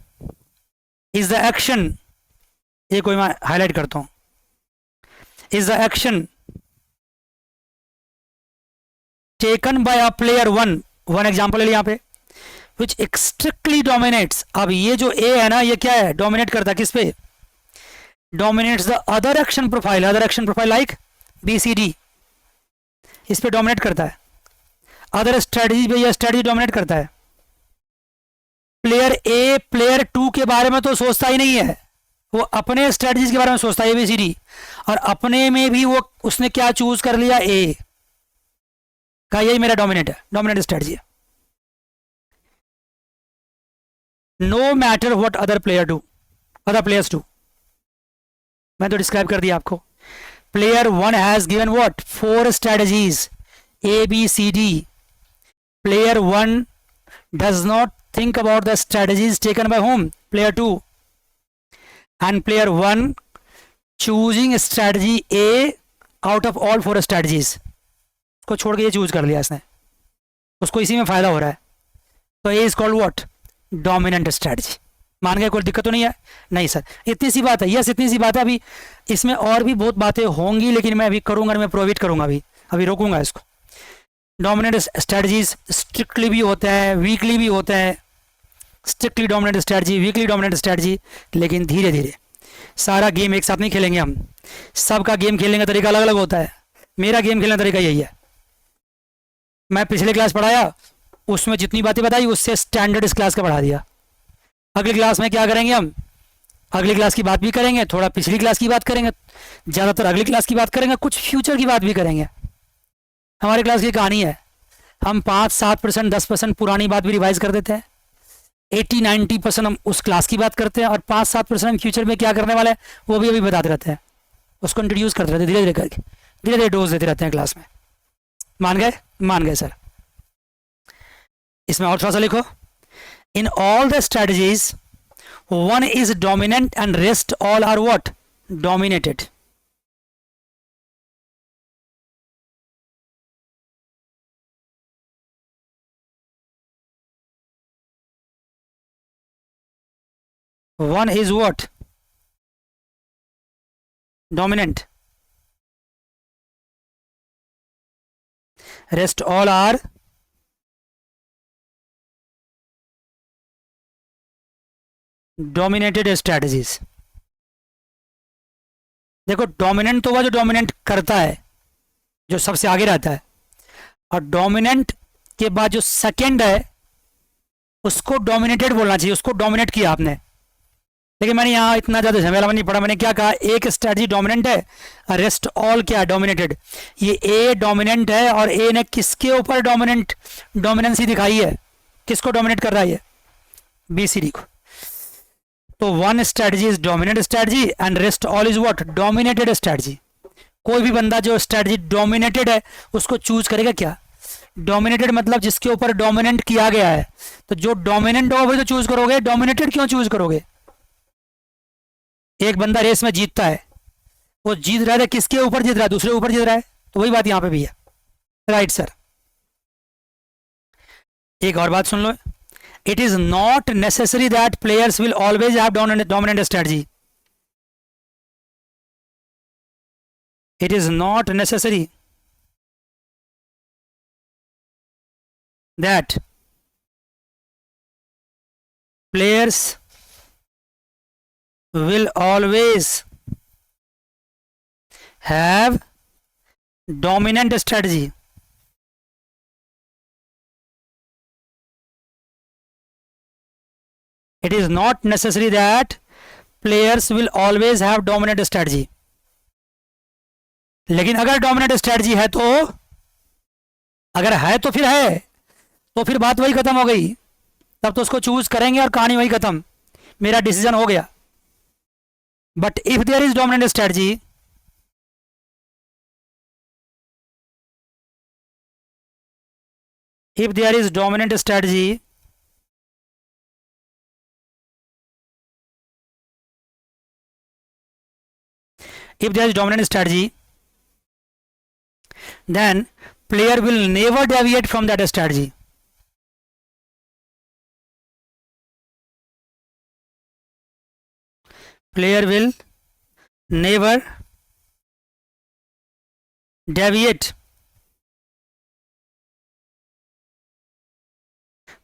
A: is the action, ये कोई मैं हाईलाइट करता हूं, is the action taken bye a player one example ले लिया यहां पे, विच स्ट्रिक्टली डोमिनेट्स। अब ये जो ए है ना, ये क्या है, डोमिनेट करता है किस पे, dominates the other action profile like B C D, इस पे डोमिनेट करता है। अदर स्ट्रेटजी पे यह स्ट्रेटजी डोमिनेट करता है। प्लेयर ए प्लेयर टू के बारे में तो सोचता ही नहीं है, वो अपने स्ट्रेटजीज के बारे में सोचता है एबीसीडी, और अपने में भी वो उसने क्या चूज कर लिया, ए का, यही मेरा डोमिनेंट स्ट्रेटजी है। No matter what other players do, मैं तो डिस्क्राइब कर दिया आपको। Player one has given what 4 strategies A B C D. Player one does not think about the strategies taken by whom, player 2, and player 1 choosing strategy A out of all 4 strategies, को छोड़ के ये choose कर लिया इसने, उसको इसी में फायदा हो रहा है, तो A is called what, dominant strategy. मान गए, कोई दिक्कत तो नहीं है? नहीं सर, इतनी सी बात है, यस इतनी सी बात है। अभी इसमें और भी बहुत बातें होंगी, लेकिन मैं अभी करूंगा, मैं प्रोवाइड करूंगा, अभी रोकूंगा इसको। डोमिनेंट स्ट्रेटजीज स्ट्रिक्टली भी होते हैं, वीकली भी होते हैं, strictly dominant strategy, weekly dominant strategy, लेकिन धीरे धीरे सारा गेम एक साथ नहीं खेलेंगे हम, सबका गेम खेलने का तरीका अलग अलग होता है। मेरा गेम खेलने का तरीका यही है, मैं पिछले क्लास पढ़ाया, उसमें जितनी बातें बताई उससे स्टैंडर्ड इस क्लास का पढ़ा दिया। अगली क्लास में क्या करेंगे हम, अगली क्लास की बात भी करेंगे, थोड़ा पिछली क्लास की बात करेंगे, ज़्यादातर अगली क्लास की बात करेंगे, कुछ फ्यूचर की बात भी करेंगे। हमारी क्लास की कहानी है, हम 5-7%, 10% पुरानी बात भी रिवाइज कर देते हैं, 80-90% हम उस क्लास की बात करते हैं, और 5-7% हम फ्यूचर में क्या करने वाले हैं वो भी अभी बताते रहते हैं, उसको इंट्रोड्यूस करते रहते हैं धीरे धीरे करके, धीरे धीरे डोज देते रहते हैं क्लास में। मान गए सर। इसमें और थोड़ा सा लिखो, in all the strategies one is dominant and rest all are what, dominated. One is what, dominant, rest all are dominated strategies। देखो, डोमिनेंट तो वह जो डोमिनेंट करता है, जो सबसे आगे रहता है, और डोमिनेंट के बाद जो सेकंड है उसको डोमिनेटेड बोलना चाहिए, उसको डोमिनेट किया आपने। लेकिन मैंने यहाँ इतना ज़्यादा झमेला में नहीं पड़ा, मैंने क्या कहा, एक स्ट्रेटजी डोमिनेंट है, रेस्ट ऑल क्या डोमिनेटेड। ये ए डोमिनेंट है, और ए ने किसके ऊपर डोमिनेंसी दिखाई है, किसको डोमिनेट कर रहा है, बी सी डी को। तो one strategy is dominant strategy and rest all is what, dominated strategy. कोई भी बंदा जो स्ट्रेटजी डोमिनेटेड है उसको चूज करेगा क्या, डोमिनेटेड मतलब जिसके ऊपर डोमिनेंट किया गया है, तो जो डोमिनेंट होगा वही तो चूज करोगे, डोमिनेटेड क्यों चूज करोगे। एक बंदा रेस में जीतता है, वो जीत रहा है, किसके ऊपर जीत रहा है, दूसरे ऊपर जीत रहा है, तो वही बात यहां पे भी है। Right sir. एक और बात सुन लो, it is not necessary that players will always have dominant strategy. It is not necessary that players will always have dominant strategy। It is not necessary that players will always have dominant strategy। लेकिन अगर dominant strategy है तो, अगर है तो फिर है, तो फिर बात वही खत्म हो गई, तब तो उसको चूज करेंगे और कहानी वही खत्म, मेरा डिसीजन हो गया। But if there is dominant strategy, if there is dominant strategy, if there is dominant strategy, then player will never deviate from that strategy. Player will never deviate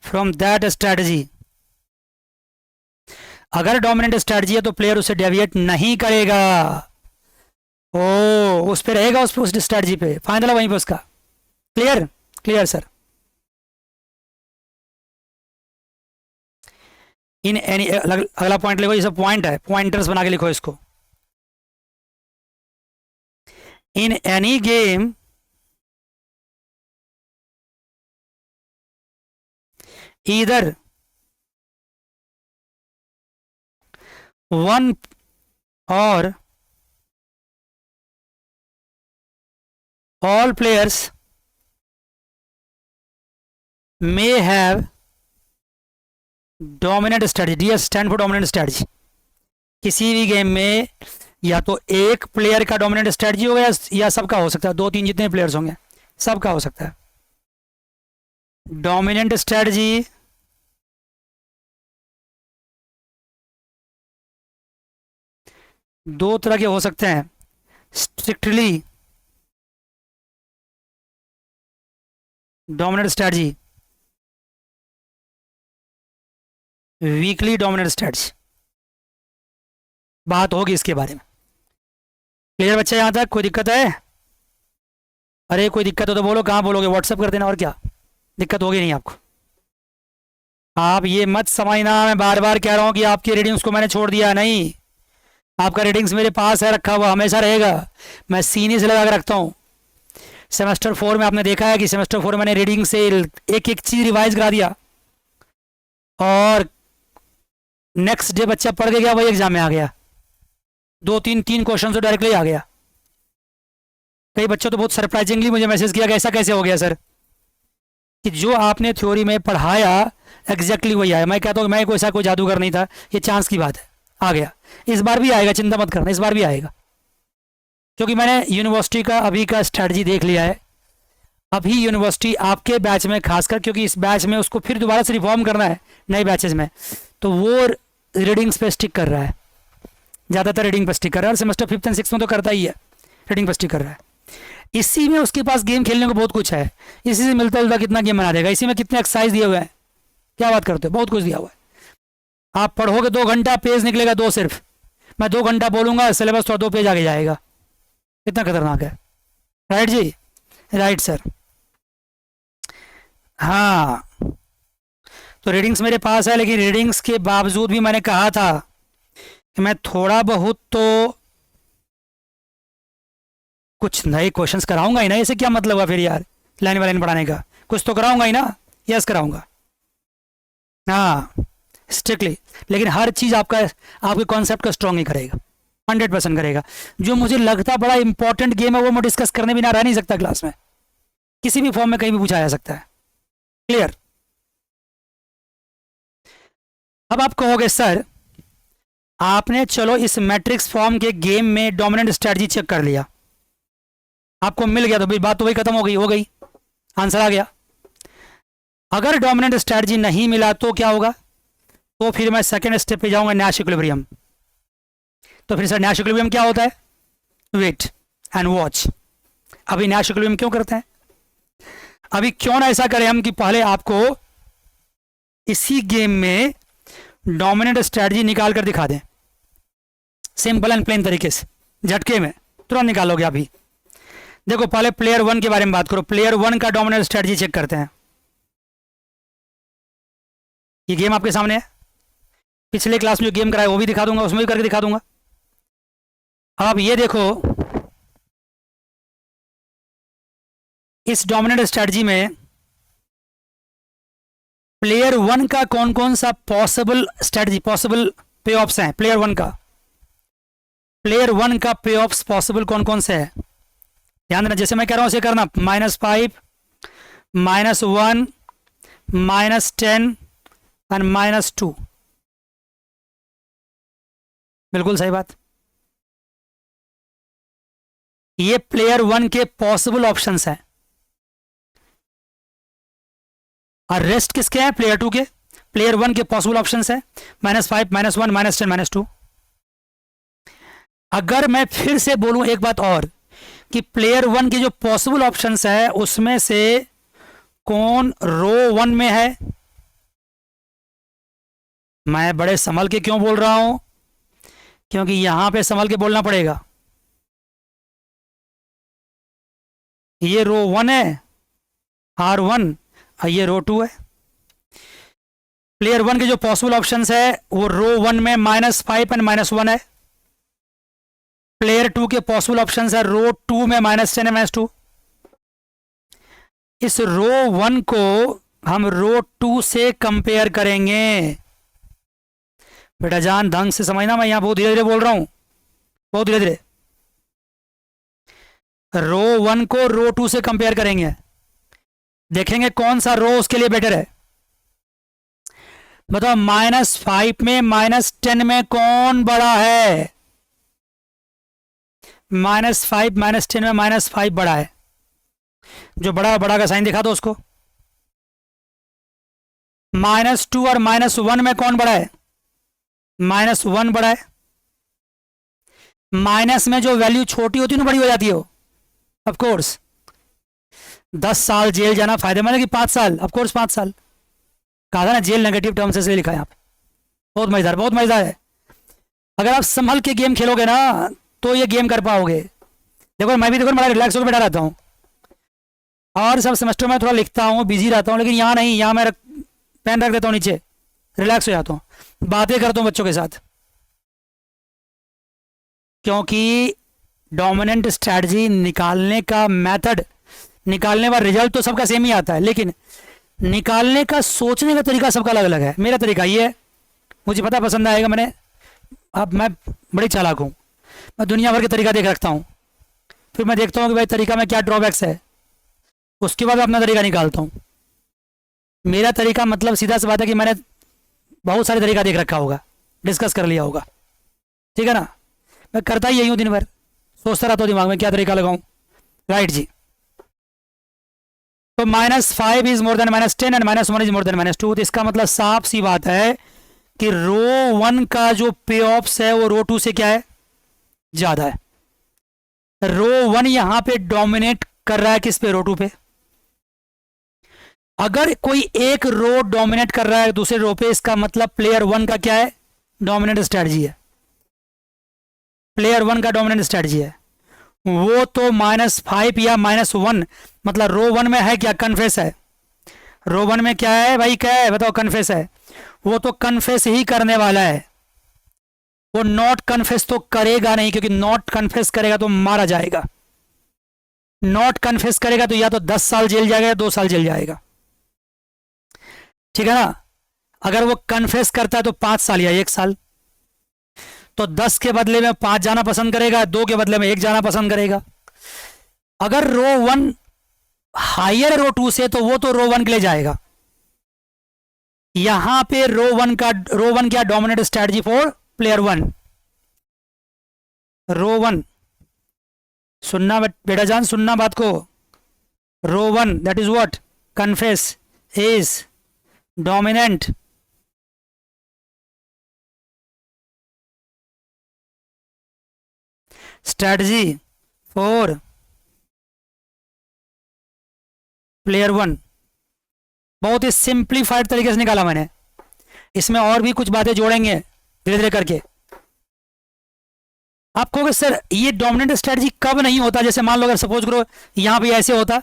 A: from that strategy. अगर dominant strategy है तो player उसे deviate नहीं करेगा, ओ उस पे रहेगा, उस स्ट्रेटजी पे, फाइनल है वहीं पे उसका। Clear? Clear sir. In any, अगला पॉइंट लिखो, ये सब पॉइंट है, पॉइंटर्स बना के लिखो इसको। In any game either one or all players may have dominant strategy. DS stand for dominant strategy. किसी भी गेम में या तो एक प्लेयर का डोमिनेंट स्ट्रेटजी होगा या सबका हो सकता है, दो तीन जितने प्लेयर्स होंगे सबका हो सकता है। डोमिनेंट स्ट्रेटजी दो तरह के हो सकते हैं, strictly dominant strategy, weekly dominant strategy. बात होगी इसके बारे में। क्लियर बच्चा यहां तक? कोई दिक्कत है? अरे कोई दिक्कत हो तो बोलो, कहाँ बोलोगे? व्हाट्सअप कर देना, और क्या दिक्कत होगी नहीं आपको। आप ये मत समझना मैं बार बार कह रहा हूं कि आपकी रीडिंग्स को मैंने छोड़ दिया, नहीं, आपका रीडिंग्स मेरे पास है, रखा हुआ हमेशा रहेगा, मैं सीने से लगा कर रखता हूँ। सेमेस्टर 4 में आपने देखा है कि सेमेस्टर 4 में मैंने रीडिंग से एक एक चीज रिवाइज करा दिया, और नेक्स्ट डे बच्चा पढ़ के गया, वही एग्जाम में आ गया, दो तीन क्वेश्चन तो डायरेक्टली आ गया। कई बच्चों तो बहुत सरप्राइजिंगली मुझे मैसेज किया कि ऐसा कैसे हो गया सर, कि जो आपने थ्योरी में पढ़ाया एग्जैक्टली वही आया। मैं कहता हूँ मैं कोई ऐसा कोई जादूगर नहीं था, ये चांस की बात है, आ गया। इस बार भी आएगा, चिंता मत करना, इस बार भी आएगा, क्योंकि मैंने यूनिवर्सिटी का अभी का स्ट्रैटेजी देख लिया है। अभी यूनिवर्सिटी आपके बैच में खासकर, क्योंकि इस बैच में उसको फिर दोबारा से रिफॉर्म करना है नए बैचेज में, तो वो रीडिंग्स पे स्टिक कर रहा है, ज़्यादातर रीडिंग पे स्टिक कर रहा है, और सेमेस्टर 5 और 6 में तो करता ही है, रीडिंग पे स्टिक कर रहा है। इसी में उसके पास गेम खेलने को बहुत कुछ है, इसी से मिलता जुलता कितना गेम बना देगा, इसी में कितने एक्सरसाइज दिए हुए हैं, क्या बात करते हो, बहुत कुछ दिया हुआ है। आप पढ़ोगे 2 घंटा, पेज निकलेगा 2 सिर्फ, मैं 2 घंटा बोलूंगा, सिलेबस थोड़ा 2 पेज आगे जाएगा, कितना खतरनाक है। राइट जी? Right sir. हाँ, तो रीडिंग्स मेरे पास है, लेकिन रीडिंग्स के बावजूद भी मैंने कहा था कि मैं थोड़ा बहुत तो कुछ नए क्वेश्चंस कराऊंगा ही ना। इसे क्या मतलब है फिर यार लाइन बाय लाइन पढ़ाने का? कुछ तो कराऊंगा ही ना। यस कराऊंगा, हाँ स्ट्रिक्टली, लेकिन हर चीज़ आपके कॉन्सेप्ट का स्ट्रॉन्ग ही करेगा, 100% करेगा। जो मुझे लगता बड़ा इंपॉर्टेंट गेम है वो मैं डिस्कस करने बिना रह नहीं सकता क्लास में, किसी भी फॉर्म में कहीं भी पूछा जा सकता है। क्लियर? अब आप कहोगे सर आपने चलो इस मैट्रिक्स फॉर्म के गेम में डोमिनेंट स्ट्रेटजी चेक कर लिया, आपको मिल गया, तो बात तो वही खत्म हो गई, आंसर आ गया। अगर डोमिनेंट स्ट्रेटजी नहीं मिला तो क्या होगा? तो फिर मैं सेकेंड स्टेप पे जाऊंगा, नैश इक्विलिब्रियम। तो फिर सर नैश इक्विलिब्रियम क्या होता है? Wait and watch. अभी नैश इक्विलिब्रियम क्यों करते हैं? अभी क्यों ना ऐसा करें हम कि पहले आपको इसी गेम में डोमिनेंट स्ट्रेटजी निकाल कर दिखा दें, सिंपल एंड प्लेन तरीके से, झटके में तुरंत निकालोगे। अभी देखो पहले प्लेयर 1 के बारे में बात करो, प्लेयर 1 का डोमिनेंट स्ट्रेटजी चेक करते हैं। ये गेम आपके सामने है, पिछले क्लास में जो गेम कराया वो भी दिखा दूंगा, उसमें भी करके दिखा दूंगा। अब ये देखो इस डोमिनेंट स्ट्रेटजी में प्लेयर 1 का कौन कौन सा पॉसिबल स्ट्रेटजी, पॉसिबल पे ऑफ्स हैं प्लेयर 1 का। प्लेयर 1 का पे ऑफ्स पॉसिबल कौन कौन से है? ध्यान देना, जैसे मैं कह रहा हूं उसे करना, -5, -1, -10 और -2। बिल्कुल सही बात। ये प्लेयर वन के पॉसिबल ऑप्शंस हैं और रेस्ट किसके हैं, प्लेयर टू के। प्लेयर वन के पॉसिबल ऑप्शंस है -5, -1, -10, -2। अगर मैं फिर से बोलूं एक बात और कि प्लेयर वन के जो पॉसिबल ऑप्शंस है उसमें से कौन रो वन में है, मैं बड़े संभल के क्यों बोल रहा हूं, क्योंकि यहां पे संभल के बोलना पड़ेगा। ये रो वन है R1 और ये रो टू है। प्लेयर वन के जो पॉसिबल ऑप्शंस है वो रो वन में -5 एंड -1 है। प्लेयर टू के पॉसिबल ऑप्शंस है रो टू में -10 एंड -2। इस रो वन को हम रो टू से कंपेयर करेंगे। बेटा जान ढंग से समझना, मैं यहां बहुत धीरे धीरे बोल रहा हूं, बहुत धीरे धीरे। रो वन को रो टू से कंपेयर करेंगे, देखेंगे कौन सा रो उसके लिए बेटर है। बताओ -5 में -10 में कौन बड़ा है, -5 -10 में -5 बड़ा है। जो बड़ा बड़ा का साइन दिखा दो उसको। -2 और -1 में कौन बड़ा है, -1 बड़ा है। माइनस में जो वैल्यू छोटी होती है ना बड़ी हो जाती है, ऑफ कोर्स 10 साल जेल जाना फायदेमंद है कि 5 साल, ऑफ कोर्स 5 साल। कहा था ना जेल नेगेटिव टर्म से लिखा है यहाँ पे। बहुत मजेदार, बहुत मजेदार है। अगर आप संभल के गेम खेलोगे ना तो ये गेम कर पाओगे। देखो मैं भी देखो बड़ा रिलैक्स होकर बैठा रहता हूँ और सब सेमेस्टर में थोड़ा लिखता हूँ, बिजी रहता हूँ, लेकिन यहाँ नहीं, यहाँ मैं पेन रख देता हूँ नीचे, रिलैक्स हो जाता हूँ, बातें करता हूँ बच्चों के साथ। क्योंकि डोमिनेंट स्ट्रैटेजी निकालने का मेथड, निकालने का रिजल्ट तो सबका सेम ही आता है, लेकिन निकालने का सोचने का तरीका सबका अलग अलग है। मेरा तरीका ये है, मुझे पता पसंद आएगा, मैंने अब मैं बड़ी चालाक हूँ, मैं दुनिया भर के तरीका देख रखता हूँ, फिर मैं देखता हूँ कि भाई तरीका में क्या ड्रॉबैक्स है, उसके बाद अपना तरीका निकालता हूँ। मेरा तरीका मतलब सीधा सी बात है कि मैंने बहुत सारे तरीका देख रखा होगा, डिस्कस कर लिया होगा, ठीक है ना। मैं करता ही यही हूँ, दिन भर सोचता रहता हूँ दिमाग में क्या तरीका लगाऊं। राइट जी। तो -5 is more then -10 and -1 is more than -2। तो इसका मतलब साफ सी बात है कि रो वन का जो पे ऑफ्स है वो रो टू से क्या है, ज्यादा है। रो वन यहां पे डोमिनेट कर रहा है किस पे, रो टू पे। अगर कोई एक रो डोमिनेट कर रहा है दूसरे रो पे, इसका मतलब प्लेयर वन का क्या है, डोमिनेंट स्ट्रेटजी है। प्लेयर वन का डोमिनेंट स्ट्रेटजी है वो तो -5 या -1, मतलब रो वन में है क्या, कन्फेस है। रो वन में क्या है भाई, क्या है बताओ, कन्फेस है। वो तो कन्फेस ही करने वाला है, वो नॉट कन्फेस तो करेगा नहीं, क्योंकि नॉट कन्फेस करेगा तो मारा जाएगा। नॉट कन्फेस करेगा तो या तो 10 साल जेल जाएगा या 2 साल जेल जाएगा, ठीक है ना। अगर वो कन्फेस करता है तो 5 साल या 1 साल। तो 10 के बदले में 5 जाना पसंद करेगा, 2 के बदले में 1 जाना पसंद करेगा। अगर रो वन हायर रो टू से तो वो तो रो वन के लिए जाएगा। यहां पे रो वन क्या dominate strategy for player one. Row one सुनना बेटा जान, सुनना बात को। Row one that is what, confess is dominant strategy for player one. बहुत ही सिंप्लीफाइड तरीके से निकाला मैंने, इसमें और भी कुछ बातें जोड़ेंगे धीरे धीरे करके। आप कहोगे सर ये डोमिनेंट स्ट्रेटजी कब नहीं होता, जैसे मान लो अगर सपोज करो यहां भी ऐसे होता,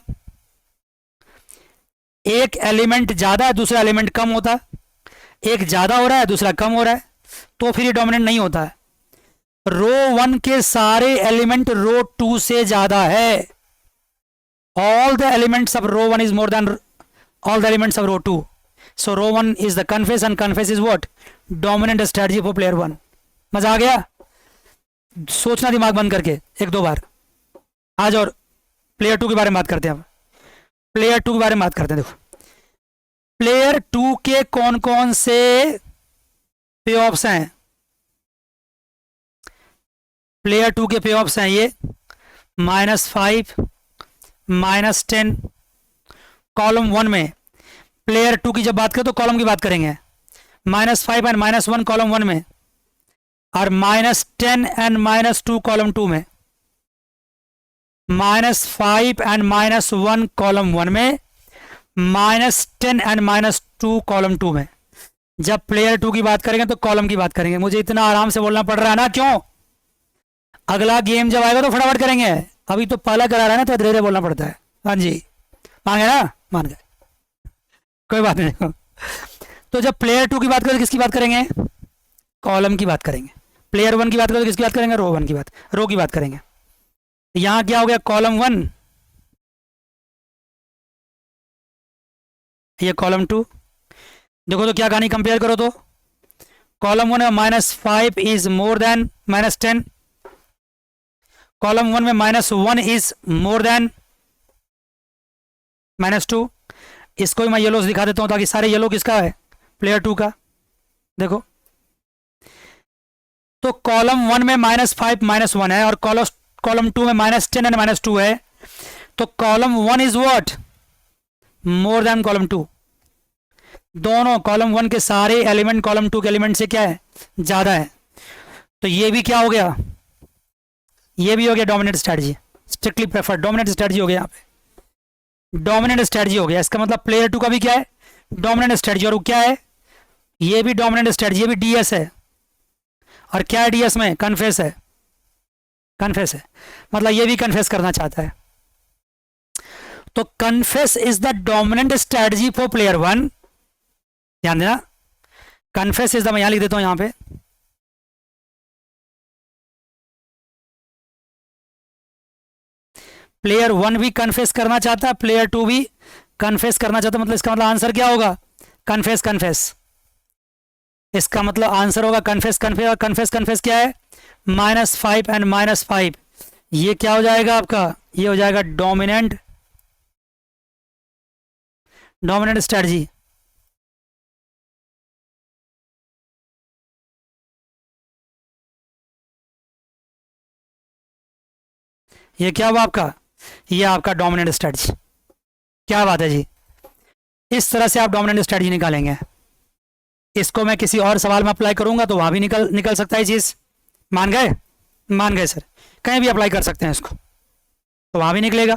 A: एक एलिमेंट ज्यादा है दूसरा एलिमेंट कम होता, एक ज्यादा हो रहा है दूसरा कम हो रहा है, तो फिर ये डोमिनेंट नहीं होता है। रो वन के सारे एलिमेंट रो टू से ज्यादा है। All the elements of row one is more than all the elements of row 2. So row 1 is the confess and confess is what, dominant strategy for player 1. मजा आ गया, सोचना दिमाग बंद करके एक दो बार। आज और प्लेयर 2 के बारे में बात करते हैं। प्लेयर 2 के बारे में बात करते हैं। देखो प्लेयर 2 के कौन कौन से पे ऑफ्स हैं। प्लेयर 2 के पे ऑफ्स हैं ये -5 -10। कॉलम 1 में प्लेयर 2 की जब बात करें तो कॉलम की बात करेंगे, -5 एंड -1 कॉलम 1 में, और -10 एंड -2 कॉलम 2 में। -5 एंड -1 कॉलम 1 में, -10 एंड -2 कॉलम 2 में। जब प्लेयर 2 की बात करेंगे तो कॉलम की बात करेंगे। मुझे इतना आराम से बोलना पड़ रहा है ना, क्यों? अगला गेम जब आएगा तो फटाफट करेंगे, अभी तो पहला करा रहा है ना, तो धीरे धीरे बोलना पड़ता है। हाँ जी, मान गए ना, मान गए, कोई बात नहीं। तो जब प्लेयर 2 की बात करें तो किसकी बात करेंगे? कॉलम की बात करेंगे। प्लेयर 1 की बात करें तो किसकी बात करेंगे? रो की बात करेंगे। यहां क्या हो गया? कॉलम 1, ये कॉलम 2। देखो तो क्या कहानी, कंपेयर करो तो कॉलम 1 में -5 इज मोर देन -10, कॉलम 1 में -1 इज मोर देन -2। इसको मैं येलो दिखा देता हूं ताकि सारे येलो किसका है? प्लेयर 2 का। देखो तो कॉलम 1 में -5 -1 है, और कॉलम 2 में -10 एंड -2 है। तो column 1 is what? More than column 2। दोनों कॉलम 1 के सारे एलिमेंट कॉलम 2 के एलिमेंट से क्या है? ज्यादा है। तो ये भी क्या हो गया? ये भी हो गया dominant strategy, strictly preferred dominant strategy हो गया। यहाँ पे डोमिनेंट स्ट्रेटजी हो गया। इसका मतलब प्लेयर 2 का भी क्या है? Dominant strategy. और वो क्या है? ये भी डोमिनेंट स्ट्रेटजी, ये भी डीएस है। और क्या है डीएस में? कन्फेस है। कन्फेस है मतलब ये भी कन्फेस करना चाहता है। तो confess is the dominant strategy for player 1। ध्यान देना, कन्फेस इज द, मैं यहां लिख देता हूं यहां पे, प्लेयर 1 भी कन्फेस करना चाहता है, प्लेयर 2 भी कन्फेस करना चाहता है। मतलब इसका मतलब आंसर क्या होगा? Confess confess. इसका मतलब आंसर होगा कन्फेस कन्फेस। और कन्फेस कन्फेस क्या है? -5 एंड -5। ये क्या हो जाएगा आपका? ये हो जाएगा डोमिनेंट स्ट्रेटजी। ये क्या हुआ आपका? ये आपका डोमिनेंट स्ट्रेटजी। क्या बात है जी, इस तरह से आप डोमिनेंट स्ट्रेटजी निकालेंगे। इसको मैं किसी और सवाल में अप्लाई करूंगा तो वहां भी निकल सकता है चीज। मान गए? मान गए सर, कहीं भी अप्लाई कर सकते हैं इसको, तो वहां भी निकलेगा।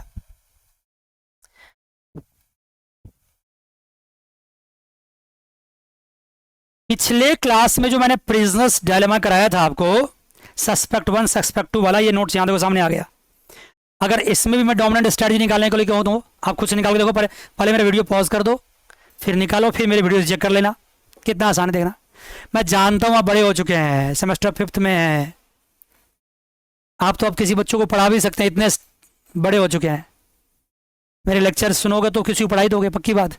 A: पिछले क्लास में जो मैंने प्रिजनर्स डायलेमा कराया था आपको, सस्पेक्ट 1 सस्पेक्ट 2 वाला, ये नोट्स यहां देखो सामने आ गया। अगर इसमें भी मैं डोमिनेंट स्ट्रेटजी निकालने के लिए कहूँ तो आप खुद से निकाल के देखो। पहले मेरा वीडियो पॉज कर दो, फिर निकालो, फिर मेरी वीडियो चेक कर लेना। कितना आसान है देखना। मैं जानता हूँ आप बड़े हो चुके हैं, सेमेस्टर 5th में हैं आप, तो अब किसी बच्चों को पढ़ा भी सकते हैं, इतने बड़े हो चुके हैं। मेरे लेक्चर सुनोगे तो किसी को पढ़ाई दोगे, पक्की बात।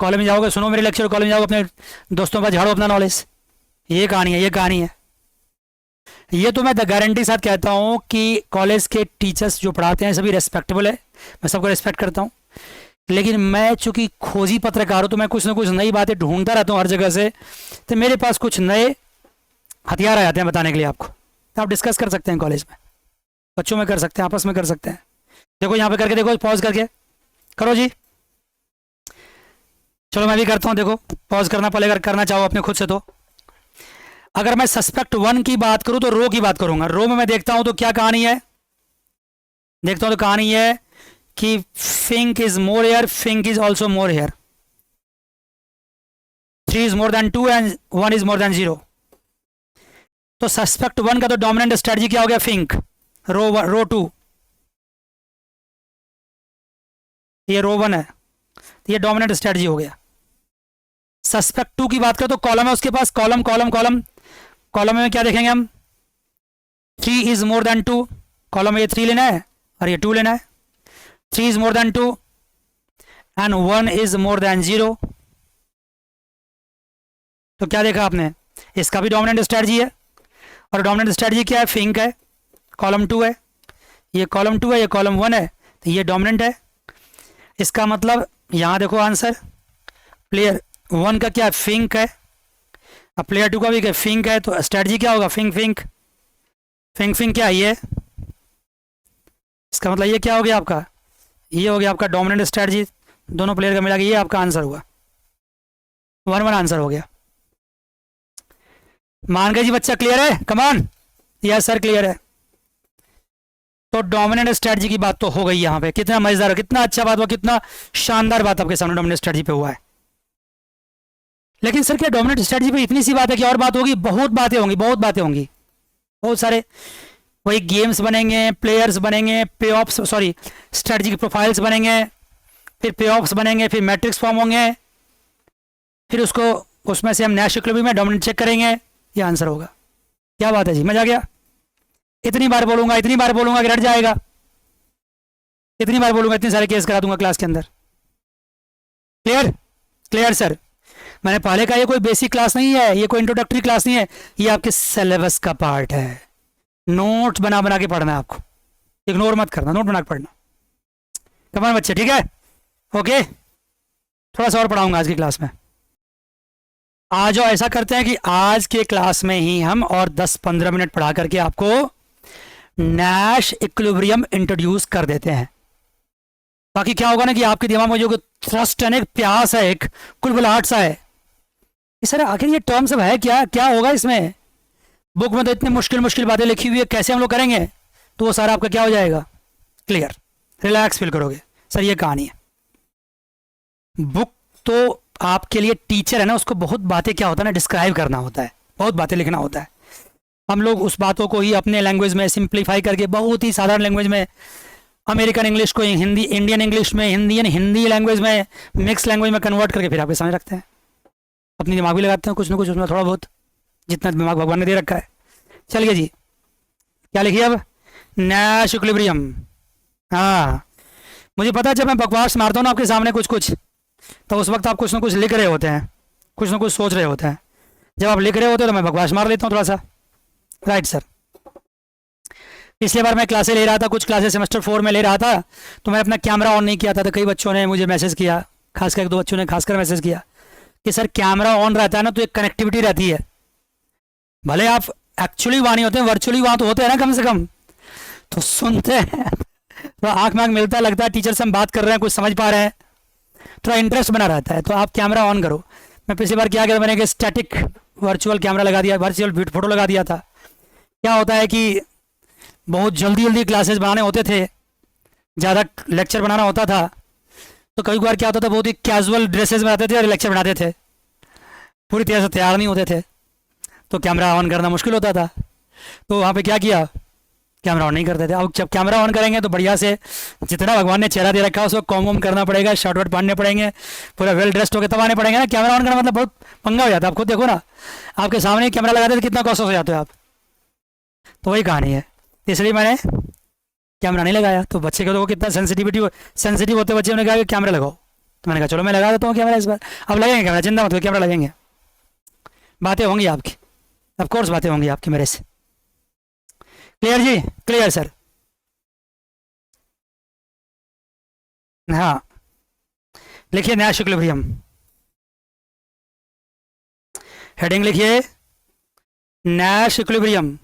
A: कॉलेज में जाओगे, सुनो मेरे लेक्चर, कॉलेज में जाओगे, अपने दोस्तों का झाड़ो अपना नॉलेज। ये कहानी है, ये कहानी है। ये तो मैं गारंटी साथ कहता हूँ कि कॉलेज के टीचर्स जो पढ़ाते हैं सभी रेस्पेक्टेबल है, मैं सबको रेस्पेक्ट करता हूँ। लेकिन मैं चूंकि खोजी पत्रकार हूँ तो मैं कुछ ना कुछ नई बातें ढूंढता रहता हूँ हर जगह से, तो मेरे पास कुछ नए हथियार आ जाते हैं बताने के लिए आपको। तो आप डिस्कस कर सकते हैं कॉलेज में, बच्चों में कर सकते हैं, आपस में कर सकते हैं। देखो यहाँ पे करके देखो, पॉज करके करो जी। चलो मैं भी करता हूँ, देखो पॉज करना पड़ेगा अगर करना चाहो अपने खुद से। तो अगर मैं सस्पेक्ट 1 की बात करूं तो रो की बात करूंगा। रो में मैं देखता हूं तो क्या कहानी है? देखता हूं तो कहानी है कि फिंक इज मोर हेयर, फिंक is also more here, 3 is more than 2 and 1 is more than 0। तो सस्पेक्ट 1 का तो डोमिनेंट स्ट्रेटजी क्या हो गया? फिंक। रो 2, ये रो 1 है, ये डोमिनेंट स्ट्रेटजी हो गया। सस्पेक्ट 2 की बात करें तो कॉलम है उसके पास, कॉलम कॉलम कॉलम। कॉलम में क्या देखेंगे हम? 3 इज मोर देन 2, कॉलम में ये 3 लेना है और ये 2 लेना है। 3 is more than 2 and 1 is more than 0। तो क्या देखा आपने? इसका भी डोमिनेंट स्ट्रेटजी है, और डोमिनेंट स्ट्रेटजी क्या है? फिंक है, कॉलम 2 है, ये कॉलम 2 है, ये कॉलम 1 है, तो ये डोमिनेंट है। इसका मतलब यहां देखो आंसर, प्लेयर 1 का क्या? फिंक है, अब प्लेयर 2 का भी क्या? फिंक है। तो स्ट्रेटजी क्या होगा? फिंक फिंक फिंक फिंक क्या है? ये इसका मतलब ये क्या हो गया आपका, ये हो गया आपका डोमिनेंट स्ट्रेटजी, दोनों प्लेयर का मिला के ये आपका आंसर हुआ, 1-1 आंसर हो गया। मान गए जी बच्चा, क्लियर है, कमान, यस सर क्लियर है। तो डोमिनेंट स्ट्रेटजी की बात तो हो गई यहाँ पे, कितना मजेदार, कितना अच्छा बात हुआ, कितना शानदार बात आपके सामने डोमिनेंट स्ट्रेटजी पे हुआ है। लेकिन सर क्या डोमिनेंट स्ट्रेटजी पे इतनी सी बात है कि और बात होगी? बहुत बातें होंगी, बहुत बातें होंगी, बहुत सारे वही गेम्स बनेंगे, प्लेयर्स बनेंगे, पे ऑफ्स, सॉरी स्ट्रेटजी की प्रोफाइल्स बनेंगे, फिर पे ऑफ्स बनेंगे, फिर मैट्रिक्स फॉर्म होंगे, फिर उसको उसमें से हम नैश इक्विलिब्रियम में डोमिनेंट चेक करेंगे, ये आंसर होगा। क्या बात है जी, मजा आ गया? इतनी बार बोलूंगा, इतनी बार बोलूंगा कि रट जाएगा, इतनी बार बोलूंगा इतने सारे केस करा दूंगा क्लास के अंदर। क्लियर? Clear sir. मैंने पहले कहा ये कोई बेसिक क्लास नहीं है, ये कोई इंट्रोडक्टरी क्लास नहीं है, ये आपके सिलेबस का पार्ट है। नोट्स बना बना के पढ़ना है आपको, इग्नोर मत करना, नोट बना के पढ़ना। कमान बच्चे, ठीक है, ओके। थोड़ा सा और पढ़ाऊंगा आज की क्लास में। आ जाओ, ऐसा करते हैं कि आज के क्लास में ही हम और 10-15 मिनट पढ़ा करके आपको नैश इक्विलिब्रियम इंट्रोड्यूस कर देते हैं। बाकी क्या होगा ना कि आपके दिमाग में जो थ्रस्ट है, एक प्यास है, एक कुलबुलाहट सा है, सर आखिर ये टर्म सब है क्या, क्या होगा इसमें? बुक में तो इतनी मुश्किल मुश्किल बातें लिखी हुई है, कैसे हम लोग करेंगे? तो वो सारा आपका क्या हो जाएगा, क्लियर, रिलैक्स फील करोगे। सर ये कहानी है, बुक तो आपके लिए टीचर है ना, उसको बहुत बातें क्या होता है ना, डिस्क्राइब करना होता है, बहुत बातें लिखना होता है। हम लोग उस बातों को ही अपने लैंग्वेज में सिंप्लीफाई करके बहुत ही साधारण लैंग्वेज में, अमेरिकन इंग्लिश को हिंदी, इंडियन इंग्लिश में, हिंदी लैंग्वेज में, मिक्स लैंग्वेज में कन्वर्ट करके फिर आपके सामने रखते हैं। अपनी दिमाग भी लगाते हैं कुछ ना कुछ उसमें, थोड़ा बहुत, जितना दिमाग भगवान ने दे रखा है। चलिए जी, क्या लिखिए अब, नैश इक्विलिब्रियम। हाँ, मुझे पता है जब मैं बकवास मारता हूँ ना आपके सामने कुछ कुछ, तो उस वक्त आप कुछ ना कुछ लिख रहे होते हैं, कुछ ना कुछ सोच रहे होते हैं। जब आप लिख रहे होते हैं तो मैं बकवास मार लेता हूँ थोड़ा सा, राइट सर। पिछली बार मैं क्लासेस ले रहा था, कुछ क्लासेस सेमेस्टर 4 में ले रहा था, तो मैं अपना कैमरा ऑन नहीं किया था, तो कई बच्चों ने मुझे मैसेज किया, खासकर 1-2 बच्चों ने खासकर मैसेज किया कि सर कैमरा ऑन रहता है ना तो एक कनेक्टिविटी रहती है, भले आप एक्चुअली वहाँ नहीं होते हैं, वर्चुअली वहाँ तो होते हैं ना कम से कम, तो सुनते हैं तो आँख में आँख मिलता है, लगता है टीचर से हम बात कर रहे हैं, कुछ समझ पा रहे हैं, थोड़ा इंटरेस्ट बना रहता है। तो आप कैमरा ऑन करो। मैं पिछली बार क्या किया, मैंने एक स्टैटिक वर्चुअल कैमरा लगा दिया, वर्चुअल फोटो लगा दिया था। क्या होता है कि बहुत जल्दी जल्दी क्लासेस बनाने होते थे, ज़्यादा लेक्चर बनाना होता था, तो कई बार क्या होता था, बहुत ही कैजुअल ड्रेसेस में आते थे और लेक्चर बनाते थे, पूरी तरह से तैयार नहीं होते थे, तो कैमरा ऑन करना मुश्किल होता था। तो वहाँ पे क्या किया, कैमरा ऑन नहीं करते थे। अब जब कैमरा ऑन करेंगे तो बढ़िया से जितना भगवान ने चेहरा दे रखा है उसको कॉम वॉम करना पड़ेगा, शर्ट वर्ट पहनने पड़ेंगे, पूरा वेल ड्रेस्ड होकर तब आने पड़ेंगे ना। कैमरा ऑन करना मतलब बहुत पंगा हो जाता है, आप खुद देखो ना, आपके सामने कैमरा लगाते तो कितना कॉस्ट हो जाते हो आप। तो वही कहानी है, इसलिए मैंने कैमरा नहीं लगाया। तो बच्चे को देखो कितना सेंसिटिव होते बच्चे, उन्होंने कहा कि कैमरा लगाओ, तो मैंने कहा चलो मैं लगा देता हूँ कैमरा इस बार। अब लगेंगे कैमरा, चिंता मत करो, कैमरा लगेंगे। बातें होंगी आपकी, ऑफ कोर्स बातें होंगी आपकी मेरे से। क्लियर जी? Clear sir. हाँ, लिखिए नैश इक्विलिब्रियम, हेडिंग लिखिए नैश इक्विलिब्रियम।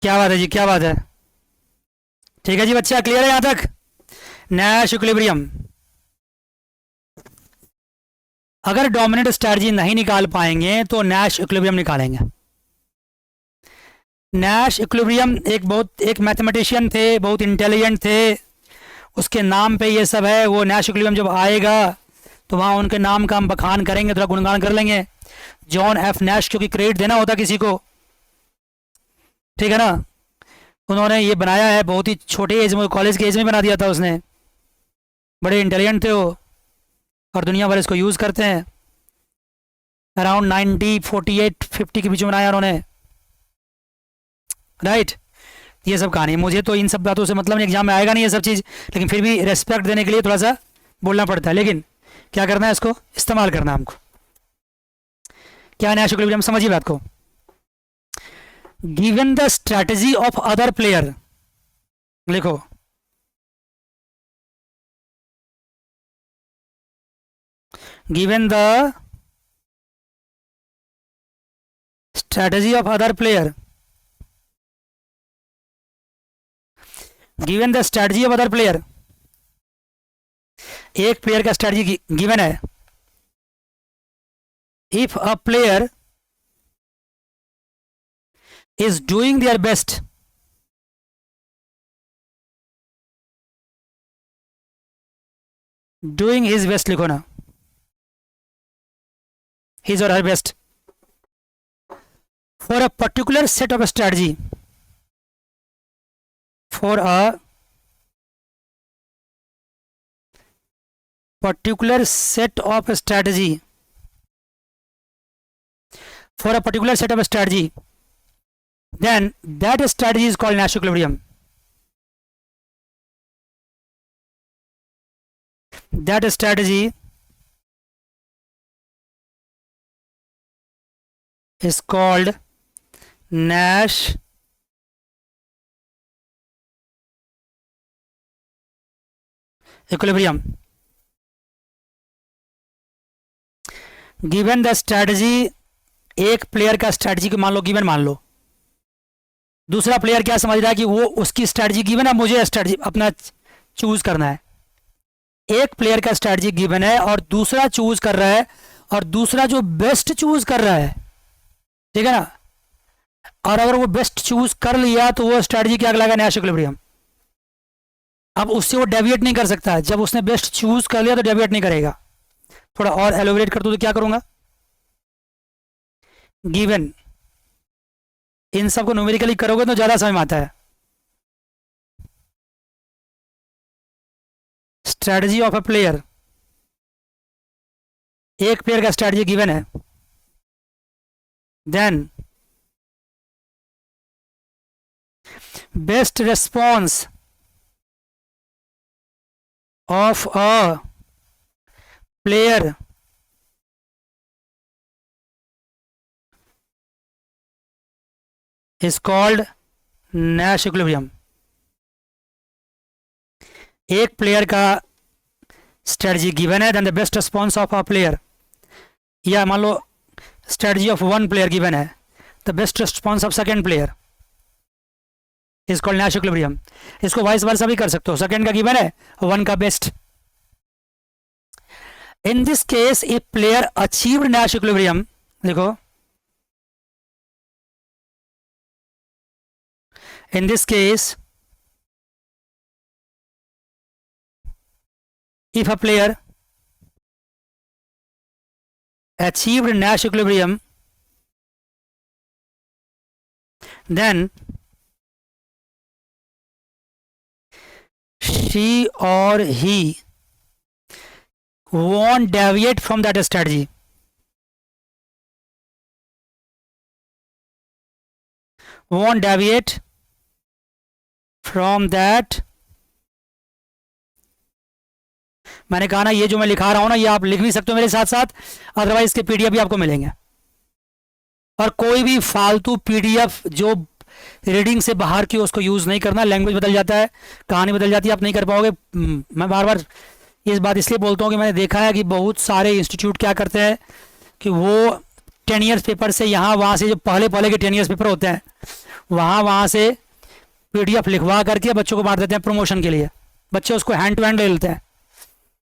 A: क्या बात है जी, क्या बात है, ठीक है जी बच्चा, क्लियर है यहाँ तक? Nash equilibrium. अगर डोमिनेंट स्ट्रैटेजी नहीं निकाल पाएंगे तो नैश इक्विलिब्रियम निकालेंगे। नैश इक्विलिब्रियम एक मैथमेटिशियन थे, बहुत इंटेलिजेंट थे, उसके नाम पे ये सब है। वो नैश इक्विलिब्रियम जब आएगा तो वहाँ उनके नाम का हम बखान करेंगे, थोड़ा गुणगान कर लेंगे। जॉन एफ नैश, क्योंकि क्रेडिट देना होता किसी को, ठीक है ना। उन्होंने ये बनाया है, बहुत ही छोटे एज में, कॉलेज के एज में बना दिया था उसने, बड़े इंटेलिजेंट थे वो, और दुनिया भर इसको यूज़ करते हैं। अराउंड 1948-50 के बीच में बनाया उन्होंने, राइट। ये सब कहानी, मुझे तो इन सब बातों से मतलब नहीं, एग्जाम में आएगा नहीं ये सब चीज़, लेकिन फिर भी रेस्पेक्ट देने के लिए थोड़ा सा बोलना पड़ता है। लेकिन क्या करना है, इसको इस्तेमाल करना है हमको। क्या नैश इक्विलिब्रियम, समझिए बात को। Given the strategy of other player, लिखो given the strategy of other player, given the strategy of other player, एक प्लेयर का स्ट्रेटजी गिवन है. If a player is doing their best, doing his best लिखो ना, his or her best, for a particular set of strategy, for a particular set of strategy, for a particular set of strategy, then that strategy is called Nash equilibrium. That strategy is called Nash equilibrium. Given the strategy, एक player का strategy को मान लो given मान लो, दूसरा player क्या समझ रहा है कि वो उसकी स्ट्रैटेजी गिवन है, मुझे स्ट्रैटेजी अपना चूज करना है. एक प्लेयर का स्ट्रैटेजी गिवन है और दूसरा चूज कर रहा है, और दूसरा जो बेस्ट चूज कर रहा है, ठीक है ना, और अगर वो बेस्ट चूज कर लिया तो वो स्ट्रैटेजी क्या कहलाएगा? Nash equilibrium. अब उससे वो डेविएट नहीं कर सकता. जब उसने बेस्ट चूज कर लिया तो डेविएट नहीं करेगा. थोड़ा और एलोबरेट कर दूं तो क्या करूंगा? गिवन, इन सबको न्यूमेरिकली करोगे तो ज्यादा समझ में आता है. स्ट्रैटेजी ऑफ अ प्लेयर, एक प्लेयर का स्ट्रैटेजी गिवन है, then best response of a player is called Nash equilibrium. एक प्लेयर का स्ट्रेटजी गिवन है, then the best response of a player, या मान लो strategy of one player given है, the best response of second player is called Nash equilibrium. इसको vice versa भी कर सकते हो. सेकेंड का गिवन है, वन का best. In this case A player achieved Nash equilibrium, देखो in this case if a player achieved Nash equilibrium, then she or he won't deviate from that strategy. Won't deviate from that. मैंने कहा ना, ये जो मैं लिखा रहा हूं ना, ये आप लिख भी सकते हो मेरे साथ साथ, अदरवाइज इसके पीडीएफ भी आपको मिलेंगे. और कोई भी फालतू पीडीएफ जो रीडिंग से बाहर की उसको यूज नहीं करना. लैंग्वेज बदल जाता है, कहानी बदल जाती है, आप नहीं कर पाओगे. मैं बार बार इस बात इसलिए बोलता हूँ कि मैंने देखा है कि बहुत सारे इंस्टीट्यूट क्या करते हैं कि वो 10 ईयर्स पेपर से यहाँ वहाँ से, जो पहले पहले के 10 ईयर्स पेपर होते हैं, वहाँ से पीडीएफ लिखवा करके बच्चों को बांट देते हैं प्रमोशन के लिए. बच्चे उसको हैंड टू हैंड ले लेते हैं,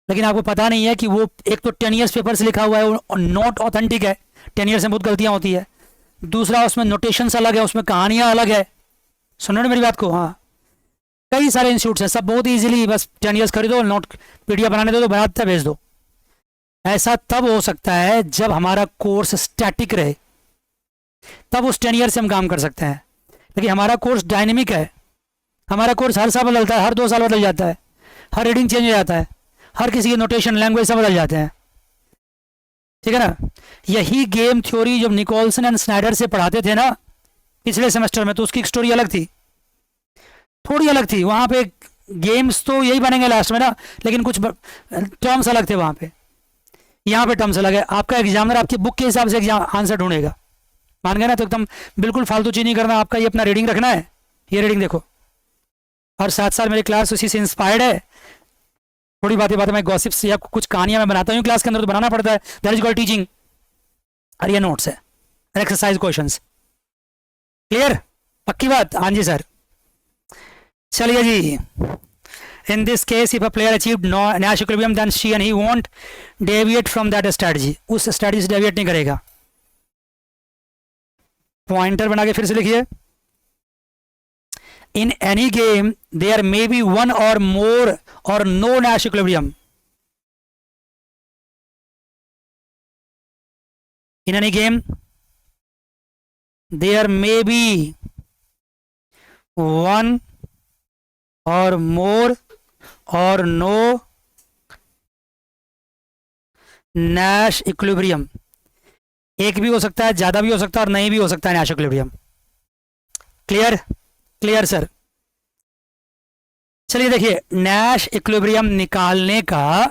A: लेकिन आपको पता नहीं है कि वो एक तो 10 ईयर्स पेपर से लिखा हुआ है, वो नॉट ऑथेंटिक है, 10 ईयर्स में बहुत गलतियां होती है. दूसरा, उसमें नोटेशंस अलग है, उसमें कहानियां अलग है. सुनो ना मेरी बात को. हाँ, कई सारे इंस्टीट्यूट्स हैं, सब बहुत इजीली बस 10 ईयर्स खरीदो, नोट पीडीएफ बनाने दो, बनाते भेज दो. ऐसा तब हो सकता है जब हमारा कोर्स स्टैटिक रहे, तब उस 10 ईयर से हम काम कर सकते हैं. लेकिन हमारा कोर्स डायनेमिक है. हमारा कोर्स हर साल बदलता है, हर 2 साल बदल जाता है, हर रीडिंग चेंज हो जाता है, हर किसी के नोटेशन लैंग्वेज सब बदल जाते हैं. ठीक है ना. यही गेम थ्योरी जब निकोलसन एंड स्नाइडर से पढ़ाते थे ना पिछले सेमेस्टर में, तो उसकी एक स्टोरी अलग थी, थोड़ी अलग थी. वहाँ पे गेम्स तो यही बनेंगे लास्ट में ना, लेकिन कुछ टर्म्स अलग थे वहाँ पे. यहाँ पे टर्म्स अलग है. आपका एग्जामिनर आपकी बुक के हिसाब से एग्जाम आंसर ढूंढेगा, मान गए ना. तो एकदम बिल्कुल फालतू चीज नहीं करना. आपका ये अपना रीडिंग रखना है, ये रीडिंग देखो, और साथ साथ मेरी क्लास उसी से इंस्पायर्ड है. थोड़ी बातें बातें मैं गॉसिप्स या कुछ कहानियां मैं बनाता हूँ क्लास के अंदर, तो बनाना पड़ता है, दैट इज कॉल्ड टीचिंग। और ये नोट्स है, एक्सरसाइज क्वेश्चंस। क्लियर? पक्की बात? हाँ जी सर। चलिए जी, in this case if a player achieved Nash equilibrium then she and he won't deviate from that strategy, उस strategy से deviate नहीं करेगा। पॉइंटर बना के फिर से लिखिए, in any game there may be one or more or no Nash equilibrium, in any game there may be one or more और नो नैश इक्विलिब्रियम। एक भी हो सकता है, ज्यादा भी हो सकता है, और नहीं भी हो सकता है Nash equilibrium. Clear? Clear sir. चलिए देखिए, नैश इक्विलिब्रियम निकालने का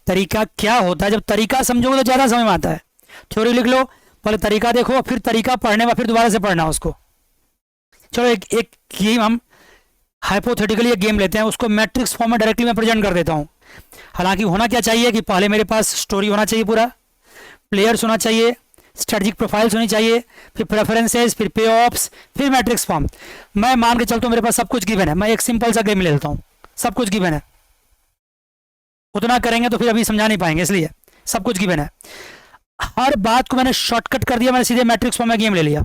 A: तरीका क्या होता है। जब तरीका समझोगे तो ज्यादा समझ में आता है। थ्योरी लिख लो, पहले तरीका देखो, फिर तरीका पढ़ने में फिर दोबारा से पढ़ना उसको। चलो एक गेम हम हाइपोथेटिकली एक गेम लेते हैं, उसको मैट्रिक्स फॉर्म में डायरेक्टली मैं प्रेजेंट कर देता हूँ। हालांकि होना क्या चाहिए कि पहले मेरे पास स्टोरी होना चाहिए, पूरा प्लेयर्स होना चाहिए, स्ट्रेटजिक प्रोफाइल्स होनी चाहिए, फिर प्रेफरेंसेस, फिर पे ऑफ्स, फिर मैट्रिक्स फॉर्म। मैं मान के चलता हूँ मेरे पास सब कुछ गिवन है, मैं एक सिंपल सा गेम ले लेता हूँ, सब कुछ गिवन है। उतना करेंगे तो फिर अभी समझा नहीं पाएंगे, इसलिए सब कुछ गिवन है। हर बात को मैंने शॉर्टकट कर दिया, मैंने सीधे मैट्रिक्स फॉर्म में गेम ले लिया।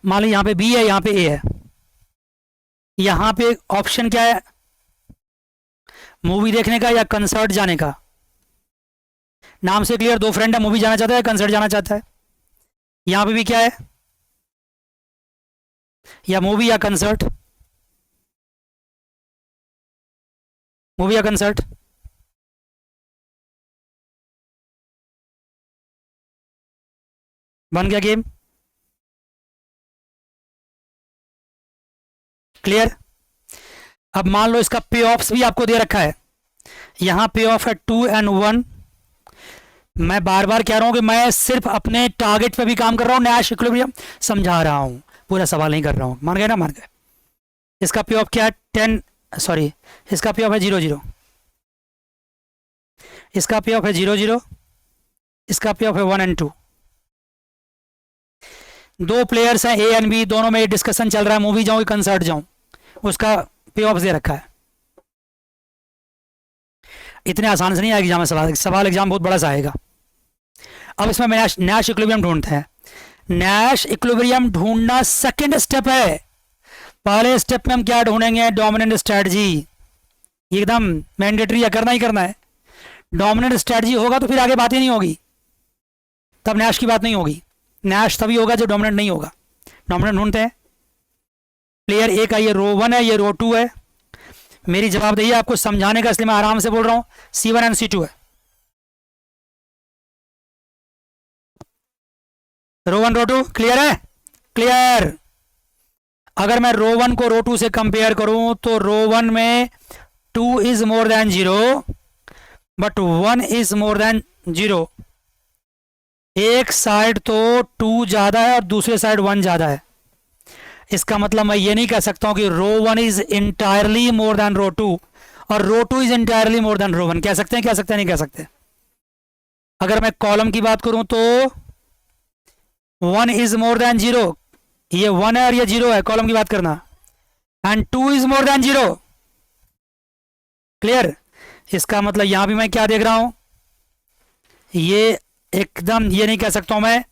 A: मान लो यहाँ पे बी है, यहाँ पे ए है, यहाँ पे ऑप्शन क्या है, मूवी देखने का या कंसर्ट जाने का। नाम से क्लियर, दो फ्रेंड है, मूवी जाना चाहता है, कंसर्ट जाना चाहता है। यहां पे भी क्या है, या मूवी या कंसर्ट, मूवी या कंसर्ट। बन गया गेम। क्लियर? अब मान लो इसका पे ऑफ्स भी आपको दे रखा है, यहां पे ऑफ है 2 and 1। मैं बार बार कह रहा हूं कि मैं सिर्फ अपने टारगेट पे भी काम कर रहा हूं, नैश इक्विलिब्रियम समझा रहा हूं, पूरा सवाल नहीं कर रहा हूं। मान गए ना? मान गए। इसका पे ऑफ क्या है 10, सॉरी इसका पे ऑफ है 0 0, इसका पे ऑफ है 0 0, इसका पे ऑफ है 1 and 2। दो प्लेयर्स हैं ए एंड बी, दोनों में डिस्कशन चल रहा है, मूवी जाऊं कंसर्ट जाऊं, उसका पे ऑफ दे रखा है। इतने आसान से नहीं आएगा एग्जाम में सवाल, सवाल एग्जाम बहुत बड़ा सा आएगा। अब इसमें मैं नैश इक्विलिब्रियम ढूंढते हैं। नैश इक्विलिब्रियम ढूंढना सेकंड स्टेप है। पहले स्टेप में हम क्या ढूंढेंगे, डोमिनेंट स्ट्रेटजी। एकदम मैंडेटरी है, करना ही करना है। डोमिनेंट स्ट्रेटजी होगा तो फिर आगे बात ही नहीं होगी, तब नैश की बात नहीं होगी। नैश तभी होगा जब डोमिनेंट नहीं होगा। डोमिनेंट ढूंढते हैं। प्लेयर ए का ये रो 1 है, ये रो 2 है। मेरी जवाबदेही आपको समझाने का, इसलिए मैं आराम से बोल रहा हूं। C1 and C2 है, रो 1 रो 2। क्लियर है? क्लियर। अगर मैं रो 1 को रो 2 से कंपेयर करूं तो रो 1 में 2 is more than 0 but 1 is more than 0। एक साइड तो 2 ज्यादा है और दूसरे साइड 1 ज्यादा है। इसका मतलब मैं ये नहीं कह सकता हूं कि रो 1 इज इंटायरली मोर देन रो 2 और रो 2 इज इंटायरली मोर देन रो 1। कह सकते हैं? कह सकते हैं? नहीं कह सकते। अगर मैं कॉलम की बात करूं तो 1 इज मोर देन 0, ये 1 है और ये 0 है, कॉलम की बात करना। And 2 is more than 0। Clear? इसका मतलब यहां भी मैं क्या देख रहा हूं, ये एकदम ये नहीं कह सकता हूं मैं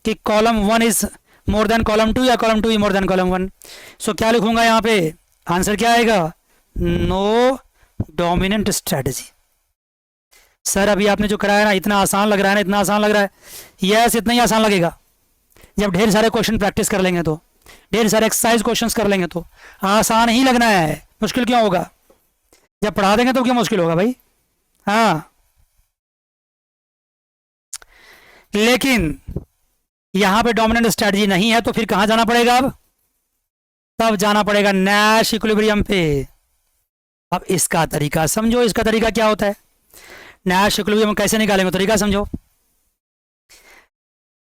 A: कि column 1 is more then column 2 या column 2 is more then column 1। सो क्या लिखूंगा यहां पे, आंसर क्या आएगा, नो डोमिनेंट स्ट्रेटजी। सर अभी आपने जो कराया ना, इतना आसान लग रहा है ना, इतना आसान लग रहा है। यस, इतना ही आसान लगेगा जब ढेर सारे क्वेश्चन प्रैक्टिस कर लेंगे, तो ढेर सारे एक्सरसाइज क्वेश्चंस कर लेंगे तो आसान ही लगना है। मुश्किल क्यों होगा? जब पढ़ा देंगे तो क्यों मुश्किल होगा भाई? हाँ, लेकिन यहां पे डोमिनेंट स्ट्रेटजी नहीं है तो फिर कहां जाना पड़ेगा? अब तब जाना पड़ेगा नैश इक्विलिब्रियम पे। अब इसका तरीका समझो, इसका तरीका क्या होता है, नैश इक्विलिब्रियम कैसे निकालेंगे, तरीका समझो।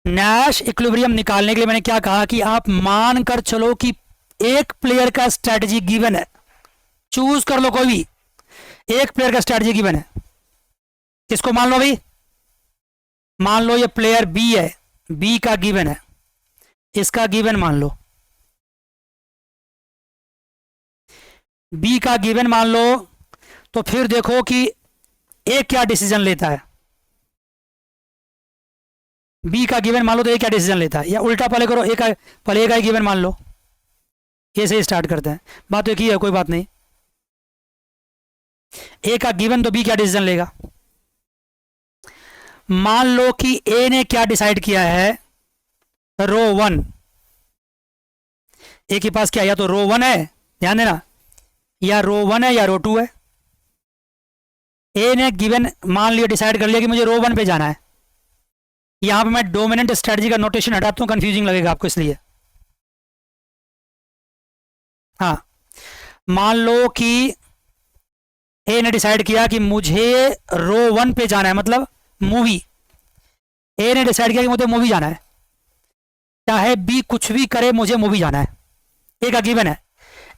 A: नैश इक्विलिब्रियम निकालने के लिए मैंने क्या कहा कि आप मान कर चलो कि एक प्लेयर का स्ट्रेटजी गिवन है, चूज कर लो कोई भी। एक प्लेयर का स्ट्रैटेजी गिवन है, किसको मान लो भाई, मान लो ये प्लेयर बी है, बी का गिवन है, इसका गिवन मान लो, बी का गिवन मान लो, तो फिर देखो कि ए क्या डिसीजन लेता है। बी का गिवन मान लो तो ए क्या डिसीजन लेता है, या उल्टा पहले करो, ए का पहले ए का गिवन मान लो, ए से स्टार्ट करते हैं, बात तो एक ही है, कोई बात नहीं। ए का गिवन तो बी क्या डिसीजन लेगा। मान लो कि ए ने क्या डिसाइड किया है, रो 1, ए के पास क्या, या तो रो 1 है, ध्यान देना, या रो 1 है या रो 2 है। ए ने गिवन मान लिया, डिसाइड कर लिया कि मुझे रो 1 पे जाना है। यहां पे मैं डोमिनेंट स्ट्रेटजी का नोटेशन हटाता हूं, कंफ्यूजिंग लगेगा आपको इसलिए। हाँ, मान लो कि ए ने डिसाइड किया कि मुझे रो 1 पे जाना है, मतलब मूवी। ए ने डिसाइड किया कि मुझे मूवी जाना है, चाहे बी कुछ भी करे, मुझे मूवी जाना है। ए का गिवन है,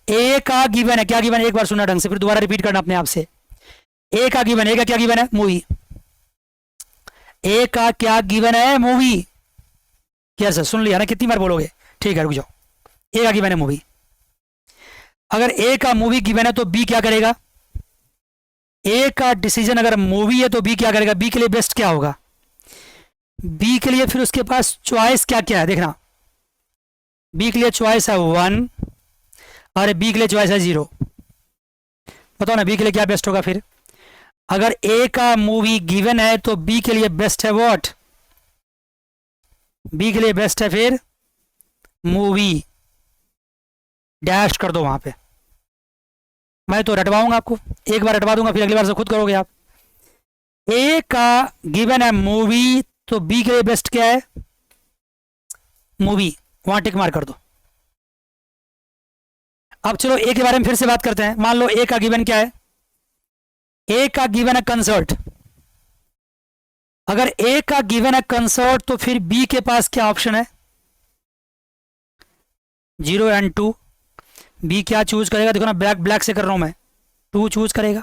A: ए का गिवन है, क्या गिवन है, एक बार सुना ढंग से, फिर दोबारा रिपीट करना अपने आप से। ए का गिवन, ए का क्या गिवन है, मूवी। ए का क्या गिवन है, मूवी। क्या सर, सुन लिया ना, कितनी बार बोलोगे, ठीक है रुक जाओ। ए का गिवन है मूवी। अगर ए का मूवी गिवन है तो बी क्या करेगा, ए का डिसीजन अगर मूवी है तो बी क्या करेगा, बी के लिए बेस्ट क्या होगा, बी के लिए फिर उसके पास चॉइस क्या क्या है, देखना, बी के लिए चॉइस है 1 और बी के लिए चॉइस है 0। बताओ ना बी के लिए क्या बेस्ट होगा फिर। अगर ए का मूवी गिवन है तो बी के लिए बेस्ट है व्हाट, बी के लिए बेस्ट है फिर मूवी, डैश कर दो वहां पे। मैं तो रटवाऊंगा आपको, एक बार रटवा दूंगा, फिर अगली बार से खुद करोगे आप। ए का गिवन है मूवी, तो बी के लिए बेस्ट क्या है, मूवी, वहां टिक मार कर दो। अब चलो ए के बारे में फिर से बात करते हैं। मान लो ए का गिवन क्या है, ए का गिवन है कंसर्ट। अगर ए का गिवन है कंसर्ट तो फिर बी के पास क्या ऑप्शन है, 0 एंड 2। बी क्या चूज करेगा, देखो ना, ब्लैक ब्लैक से कर रहा हूं मैं, 2 चूज करेगा,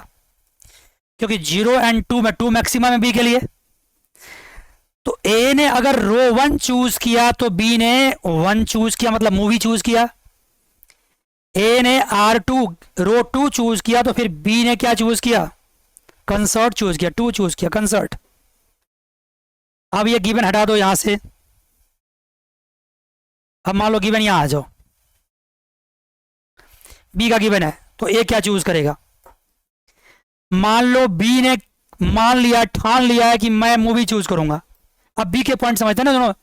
A: क्योंकि 0 एंड 2 में 2 मैक्सिमम है बी के लिए। तो ए ने अगर रो 1 चूज किया तो बी ने 1 चूज किया, मतलब मूवी चूज किया। ए ने R2 रो 2 चूज किया तो फिर बी ने क्या चूज किया, कंसर्ट चूज किया, 2 चूज किया, कंसर्ट। अब ये गिवन हटा दो यहां से। अब मान लो गिवन यहां आ जाओ, बी का गिवन है तो ए क्या चूज करेगा। मान लो बी ने मान लिया, ठान लिया है कि मैं मूवी चूज करूंगा। अब बी के पॉइंट समझते हैं ना,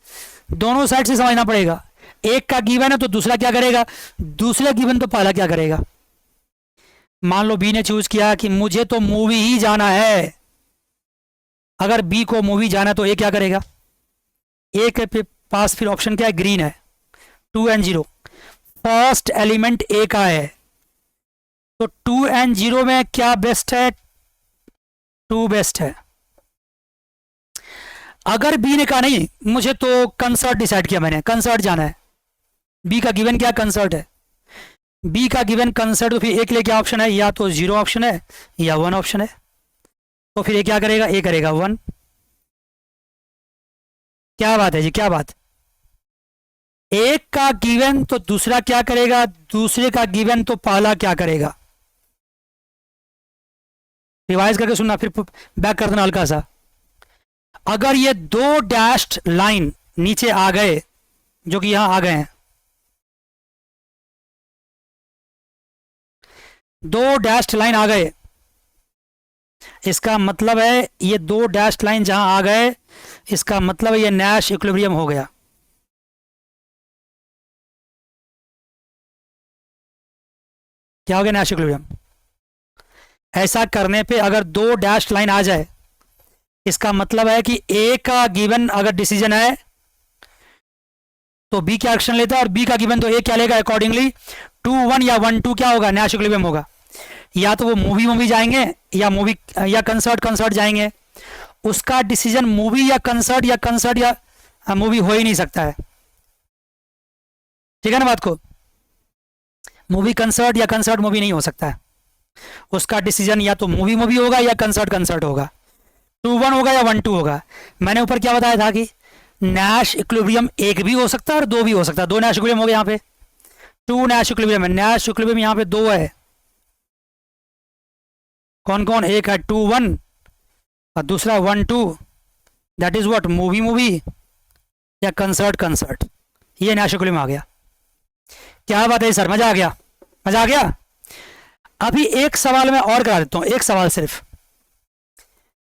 A: दोनों साइड से समझना पड़ेगा। एक का गिवन है तो दूसरा क्या करेगा, दूसरा गिवन तो पहला क्या करेगा। मान लो बी ने चूज किया कि मुझे तो मूवी ही जाना है, अगर बी को मूवी जाना तो ए क्या करेगा, ए के पास फिर ऑप्शन क्या है, ग्रीन है, 2 एंड 0। फर्स्ट एलिमेंट ए का है, तो 2 एंड 0 में क्या बेस्ट है, 2 बेस्ट है। अगर बी ने कहा नहीं मुझे तो कंसर्ट डिसाइड किया मैंने, कंसर्ट जाना है, बी का गिवन क्या, कंसर्ट है, बी का गिवन कंसर्ट, तो फिर ए के लिए क्या ऑप्शन है, या तो 0 ऑप्शन है या 1 ऑप्शन है। तो फिर ए क्या करेगा, ए करेगा 1। क्या बात है जी, क्या बात। एक का गिवन तो दूसरा क्या करेगा, दूसरे का गिवन तो पहला क्या करेगा। रिवाइज करके सुनना, फिर बैक कर देना हल्का सा। अगर ये 2 डैश्ड लाइन नीचे आ गए, जो कि यहां आ गए हैं, 2 डैश्ड लाइन आ गए, इसका मतलब है ये 2 डैश्ड लाइन जहां आ गए, इसका मतलब है ये नैश इक्विलिब्रियम हो गया। क्या हो गया, नैश इक्विलिब्रियम। ऐसा करने पे अगर 2 डैश्ड लाइन आ जाए, इसका मतलब है कि ए का गिवन अगर डिसीजन है तो बी क्या एक्शन लेता है, और बी का गिवन तो ए क्या लेगा, अकॉर्डिंगली 2-1 या 1-2 क्या होगा, नैश इक्विलिब्रियम होगा। या तो वो मूवी जाएंगे या मूवी या कंसर्ट जाएंगे, उसका डिसीजन मूवी या कंसर्ट या मूवी हो ही नहीं सकता है। ठीक है ना बात को, मूवी कंसर्ट या कंसर्ट मूवी नहीं हो सकता है। उसका डिसीजन या तो मूवी मूवी होगा या कंसर्ट कंसर्ट होगा, 2-1 होगा या 1-2 होगा। मैंने ऊपर क्या बताया था कि नैश इक्विलिब्रियम एक भी हो सकता है और दो भी हो सकता है। 2 नैश इक्विलिब्रियम हो गए यहाँ पे, 2 नैश इक्विलिब्रियम है। नैश इक्विलिब्रियम यहाँ पे 2 है, कौन कौन, एक है 2-1 और दूसरा 1-2, that is what, movie movie या कंसर्ट कंसर्ट। ये नैश इक्विलिब्रियम आ गया। क्या बात है सर, मजा आ गया, मजा आ गया। अभी एक सवाल मैं और करा देता हूं, एक सवाल सिर्फ,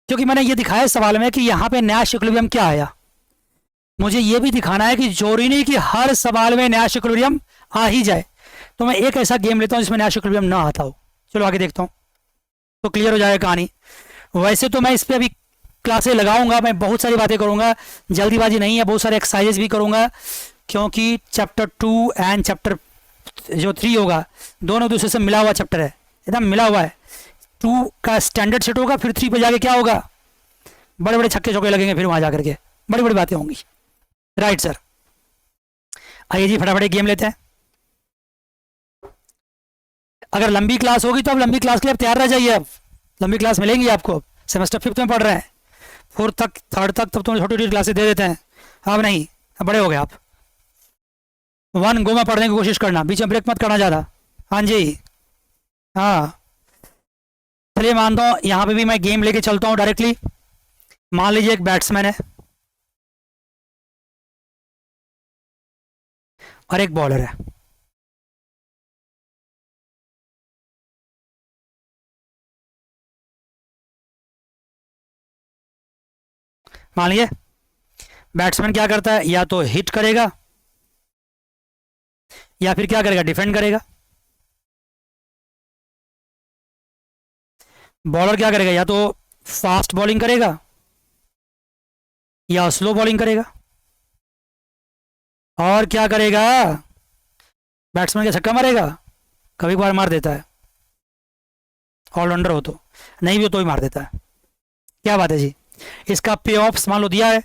A: क्योंकि मैंने ये दिखाया सवाल में कि यहां पे नैश इक्विलिब्रियम क्या आया। मुझे ये भी दिखाना है कि जरूरी नहीं कि हर सवाल में नैश इक्विलिब्रियम आ ही जाए। तो मैं एक ऐसा गेम लेता हूं जिसमें नैश इक्विलिब्रियम ना आता हो। चलो आगे देखता हूं, तो क्लियर हो जाएगा कहानी। वैसे तो मैं इस पर अभी क्लासेस लगाऊंगा, मैं बहुत सारी बातें करूंगा, जल्दीबाजी नहीं है, बहुत सारे एक्सरसाइजेस भी करूंगा, क्योंकि चैप्टर 2 एंड चैप्टर जो 3 होगा दोनों दूसरे से मिला हुआ चैप्टर है, एकदम मिला हुआ है। 2 का स्टैंडर्ड सेट होगा, फिर 3 पे जाके क्या होगा, बड़े बड़े छक्के चौके लगेंगे, फिर वहां जाकर के बड़ी बड़ी बातें होंगी। राइट सर, आइए जी फटाफट गेम लेते हैं। अगर लंबी क्लास होगी तो अब लंबी क्लास के लिए आप तैयार रह जाइए। अब लंबी क्लास मिलेंगी आपको, सेमेस्टर 5th में पढ़ रहे हैं, 4th तक 3rd तक तब तो छोटी छोटी क्लासेस दे देते हैं। अब नहीं, अब बड़े हो गए आप। 1 गो में पढ़ने की कोशिश करना, बीच में ब्रेक मत करना ज़्यादा। हाँ जी, हाँ चलिए मानता हूँ यहाँ पे भी मैं गेम लेके चलता हूँ डायरेक्टली। मान लीजिए एक बैट्समैन है और एक बॉलर है। मान लीजिए बैट्समैन क्या करता है, या तो हिट करेगा या फिर क्या करेगा, डिफेंड करेगा। बॉलर क्या करेगा, या तो फास्ट बॉलिंग करेगा या स्लो बॉलिंग करेगा। और क्या करेगा, बैट्समैन का छक्का मारेगा, कभी कभार मार देता है, ऑलराउंडर हो तो, नहीं भी हो तो भी मार देता है। क्या बात है जी। इसका पे ऑफ मान लो दिया है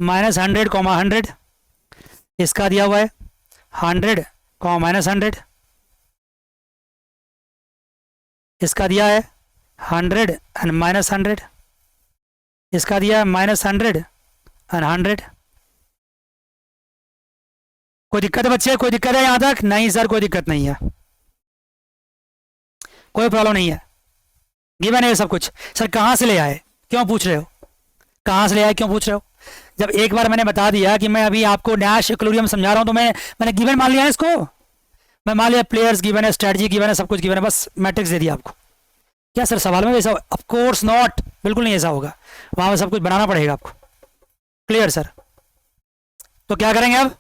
A: -100, 100, इसका दिया हुआ है 100, -100, इसका दिया है 100 एंड -100, इसका दिया है -100 एंड 100। कोई दिक्कत है बच्चे, कोई दिक्कत है यहां तक? नहीं सर कोई दिक्कत नहीं है, कोई प्रॉब्लम नहीं है, गिवन है सब कुछ। सर कहाँ से ले आए, क्यों पूछ रहे हो, कहाँ से ले आए क्यों पूछ रहे हो? जब एक बार मैंने बता दिया कि मैं अभी आपको नैश इक्विलिब्रियम समझा रहा हूं, तो मैंने गिवन मान लिया है इसको। मैं मान लिया प्लेयर्स गिवन है, स्ट्रेटजी गिवन है, सब कुछ गिवन है, बस मैट्रिक्स दे दिया आपको। क्या सर सवाल में ऐसा? ऑफ कोर्स नॉट, बिल्कुल नहीं ऐसा होगा, वहां पर सब कुछ बनाना पड़ेगा आपको। Clear sir? तो क्या करेंगे अब,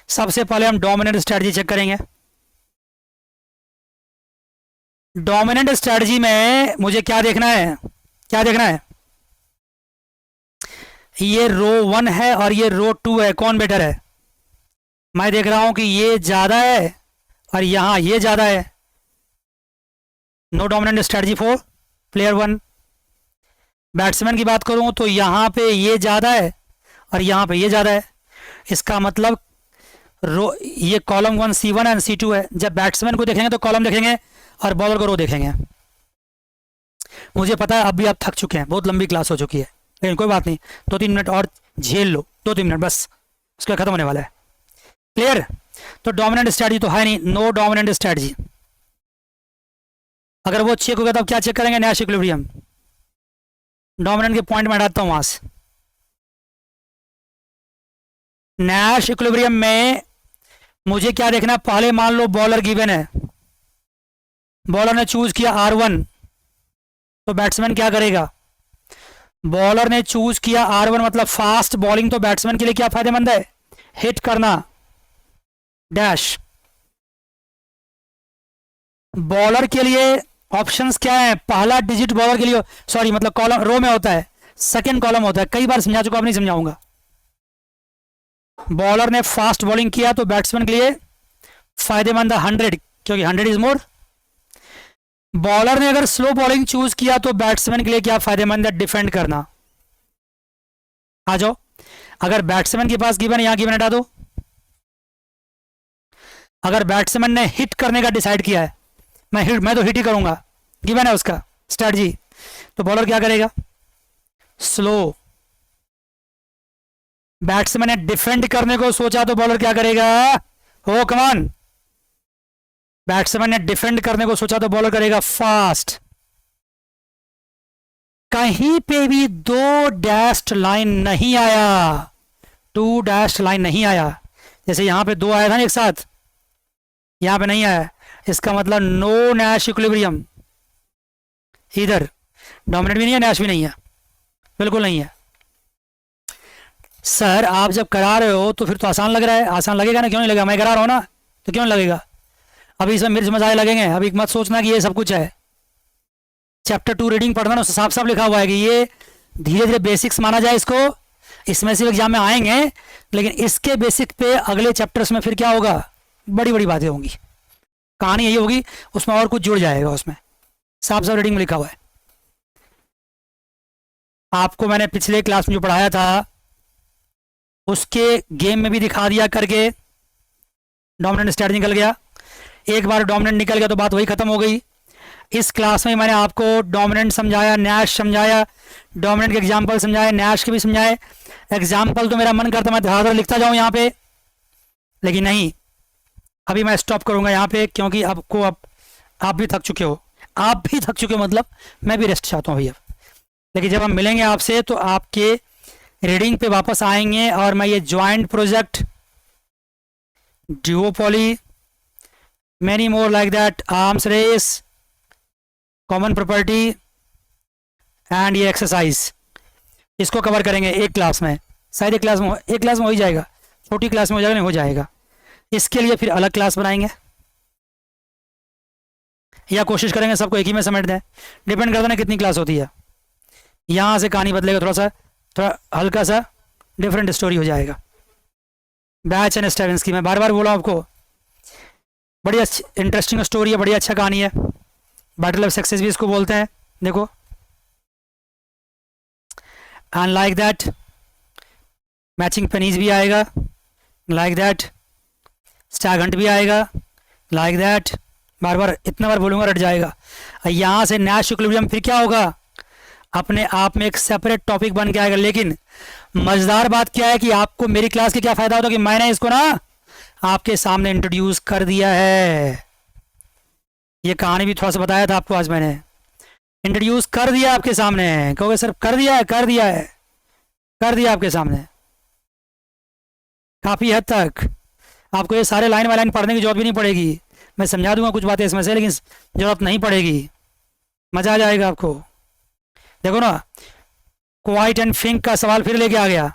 A: सबसे पहले हम डोमिनेंट स्ट्रेटजी चेक करेंगे। डोमिनेंट स्ट्रेटजी में मुझे क्या देखना है, क्या देखना है, ये रो 1 है और ये रो 2 है, कौन बेटर है? मैं देख रहा हूं कि ये ज्यादा है और यहां ये ज्यादा है। No dominant strategy for player 1। Batsman की बात करूं तो यहां पे ये ज्यादा है और यहां पे ये ज्यादा है। इसका मतलब रो, ये कॉलम 1 C1 एंड C2 है। जब बैट्समैन को देखेंगे तो कॉलम देखेंगे और बॉलर को रो देखेंगे। मुझे पता है अभी आप थक चुके हैं, बहुत लंबी क्लास हो चुकी है, लेकिन कोई बात नहीं, 2-3 मिनट और झेल लो, 2-3 मिनट बस, उसका खत्म होने वाला है। क्लियर? तो डोमिनेंट स्ट्रेटजी तो है नहीं, नो डोमिनेंट स्ट्रेटजी। अगर वो चेक होगा तब क्या चेक करेंगे, नैश इक्विलिब्रियम। डोमिनेंट के पॉइंट में हटाता हूं वहां से। नैश इक्विलिब्रियम में मुझे क्या देखना है, पहले मान लो बॉलर गिवन है, बॉलर ने चूज किया R1, तो बैट्समैन क्या करेगा, बॉलर ने चूज किया R1 मतलब फास्ट बॉलिंग, तो बैट्समैन के लिए क्या फायदेमंद है, हिट करना डैश। बॉलर के लिए ऑप्शंस क्या है, पहला डिजिट बॉलर के लिए, सॉरी मतलब कॉलम रो में होता है, सेकंड कॉलम होता है, कई बार समझा चुका, अब नहीं समझाऊंगा। बॉलर ने फास्ट बॉलिंग किया तो बैट्समैन के लिए फायदेमंद है 100, क्योंकि 100 इज मोर। बॉलर ने अगर स्लो बॉलिंग चूज किया तो बैट्समैन के लिए क्या फायदेमंद है, डिफेंड करना। आ जाओ, अगर बैट्समैन के पास गिवन, यहां गिवन हटा दो। अगर बैट्समैन ने हिट करने का डिसाइड किया है, मैं तो हिट ही करूंगा, गिवन है उसका स्ट्रैटेजी। तो बॉलर क्या करेगा, स्लो। बैट्समैन ने डिफेंड करने को सोचा तो बॉलर क्या करेगा, हो कमान। बैट्समैन ने डिफेंड करने को सोचा तो बॉलर करेगा फास्ट। कहीं पे भी 2 डैश्ड लाइन नहीं आया, 2 डैश्ड लाइन नहीं आया। जैसे यहां पे 2 आया था ना एक साथ, यहां पे नहीं आया, इसका मतलब नो नैश इक्विलिब्रियम। इधर डोमिनेट भी नहीं है, नैश भी नहीं है, बिल्कुल नहीं है। सर आप जब करा रहे हो तो फिर तो आसान लग रहा है, आसान लगेगा ना, क्यों नहीं लगेगा, मैं करा रहा हूं ना, तो क्यों नहीं लगेगा। अभी इसमें मिर्च मसाले लगेंगे, अभी मत सोचना कि ये सब कुछ है। चैप्टर 2 रीडिंग पढ़ना ना, साफ साफ लिखा हुआ है कि ये धीरे धीरे बेसिक्स माना जाए इसको, इसमें से एग्जाम में आएंगे, लेकिन इसके बेसिक पे अगले चैप्टर्स में फिर क्या होगा, बड़ी बड़ी बातें होंगी, कहानी यही होगी, उसमें और कुछ जुड़ जाएगा, उसमें साफ साफ रीडिंग में लिखा हुआ है। आपको मैंने पिछले क्लास में जो पढ़ाया था उसके गेम में भी दिखा दिया करके, डोमिनेंट स्ट्रैटेजी निकल गया। एक बार डोमिनेंट निकल गया तो बात वही खत्म हो गई। इस क्लास में मैंने आपको डोमिनेंट समझाया, नैश समझाया, डोमिनेंट के एग्जाम्पल समझाए, नैश के भी समझाए। एग्जाम्पल तो मेरा मन करता मैं धड़ाधड़ लिखता जाऊं यहाँ पे, लेकिन नहीं, अभी मैं स्टॉप करूंगा यहाँ पे, क्योंकि आपको अब आप भी थक चुके हो, आप भी थक चुके हो, मतलब मैं भी रेस्ट चाहता हूँ भैया। लेकिन जब हम मिलेंगे आपसे तो आपके रीडिंग पे वापस आएंगे, और मैं ये joint project, duopoly, many more like that, arms race, common property and ये एक्सरसाइज, इसको कवर करेंगे एक क्लास में। शायद एक क्लास में हो ही जाएगा, छोटी क्लास में हो जाएगा, नहीं हो जाएगा। इसके लिए फिर अलग क्लास बनाएंगे या कोशिश करेंगे सबको एक ही में समेट दें, डिपेंड करता है ना कितनी क्लास होती है। यहाँ से कहानी बदलेगा, थोड़ा हल्का सा डिफरेंट स्टोरी हो जाएगा। बैच एंड स्टेवेंस की मैं बार बार बोला आपको, बड़ी अच्छी इंटरेस्टिंग स्टोरी है, बड़ी अच्छा कहानी है। बैटल ऑफ सक्सेस भी इसको बोलते हैं, देखो। And like that matching pennies भी आएगा, लाइक दैट स्टैग हंट भी आएगा, लाइक दैट, बार बार इतना बार बोलूंगा रट जाएगा। यहाँ से नैश इक्विलिब्रियम फिर क्या होगा, अपने आप में एक सेपरेट टॉपिक बन के आएगा। लेकिन मजेदार बात क्या है कि आपको मेरी क्लास के क्या फायदा होता है कि मैंने इसको ना आपके सामने इंट्रोड्यूस कर दिया है। ये कहानी भी थोड़ा सा बताया था आपको, आज मैंने इंट्रोड्यूस कर दिया आपके सामने। कहोगे सर कर दिया है, कर दिया है, कर दिया आपके सामने काफी हद तक। आपको ये सारे लाइन बाय लाइन पढ़ने की जरूरत भी नहीं पड़ेगी, मैं समझा दूंगा कुछ बातें इसमें से, लेकिन जरूरत नहीं पड़ेगी, मजा आ जाएगा आपको। देखो ना, क्वाइट एंड फिंक का सवाल फिर लेके आ गया,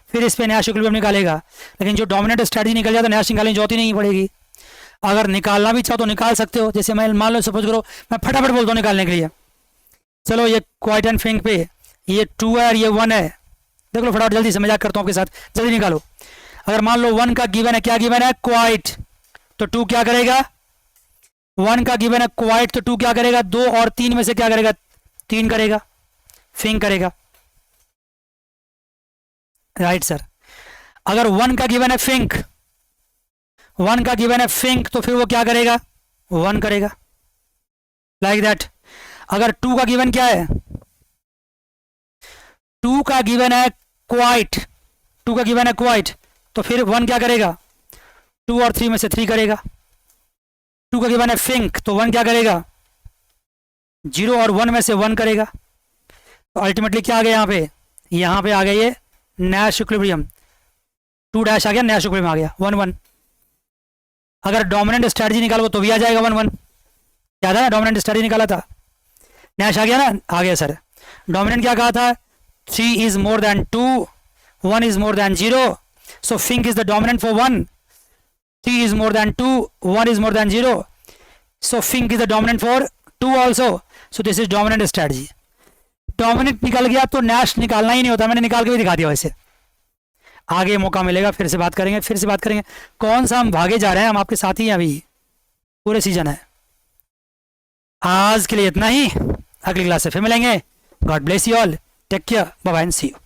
A: फिर इस पे नैश इक्विलिब्रियम निकालेगा। लेकिन जो डोमिनेंट स्ट्रैटेजी निकल जाए तो नैश निकालने की जरूरत ही नहीं पड़ेगी। अगर निकालना भी चाहो तो निकाल सकते हो, जैसे मैं मान लो सपोज करो मैं फटाफट बोलता हूँ निकालने के लिए। चलो ये क्वाइट एंड फिंक पे ये 2 है और ये 1 है, देख लो फटाफट जल्दी से, मजाक करता हूँ आपके साथ, जल्दी निकालो। अगर मान लो 1 का गिवन है, क्या गिवन है, क्वाइट, तो 2 क्या करेगा, 1 का गिवन है क्वाइट, तो 2 क्या करेगा, 2 और 3 में से क्या करेगा, 3 करेगा, फिंक करेगा, राइट सर। अगर 1 का गिवन है फिंक, 1 का गिवन है फिंक, तो फिर वो क्या करेगा, 1 करेगा, लाइक दैट। अगर 2 का गिवन क्या है, 2 का गिवन है क्वाइट, 2 का गिवन है क्वाइट, तो फिर 1 क्या करेगा, 2 और 3 में से 3 करेगा। 2 का गिवन है फिंक, तो 1 क्या करेगा, 0 और 1 में से 1 करेगा। तो अल्टीमेटली क्या आ गया यहाँ पे आ गया ये नैश इक्विलिब्रियम, 2 डैश आ गया, नैश इक्विलिब्रियम आ गया, 1 1। अगर डोमिनेंट स्ट्रैटेजी निकालो तो भी आ जाएगा 1 1, याद है ना, डोमिनेंट स्ट्रैटेजी निकाला था, नैश आ गया ना, आ गया सर। डोमिनेंट क्या कहा था, 3 is more than 2, 1 is more than 0, so Fink is the dominant for 1, 3 is more than 2, 1 is more than 0, so fink is the dominant for 2 also, so this is dominant strategy। Dominant निकल गया तो Nash निकालना ही नहीं होता, मैंने निकाल के भी दिखा दिया। वैसे आगे मौका मिलेगा, फिर से बात करेंगे, कौन सा हम भागे जा रहे हैं, हम आपके साथ ही हैं, अभी पूरे सीजन है। आज के लिए इतना ही, अगली क्लास से फिर मिलेंगे। God bless you all, take care, bye bye and see you.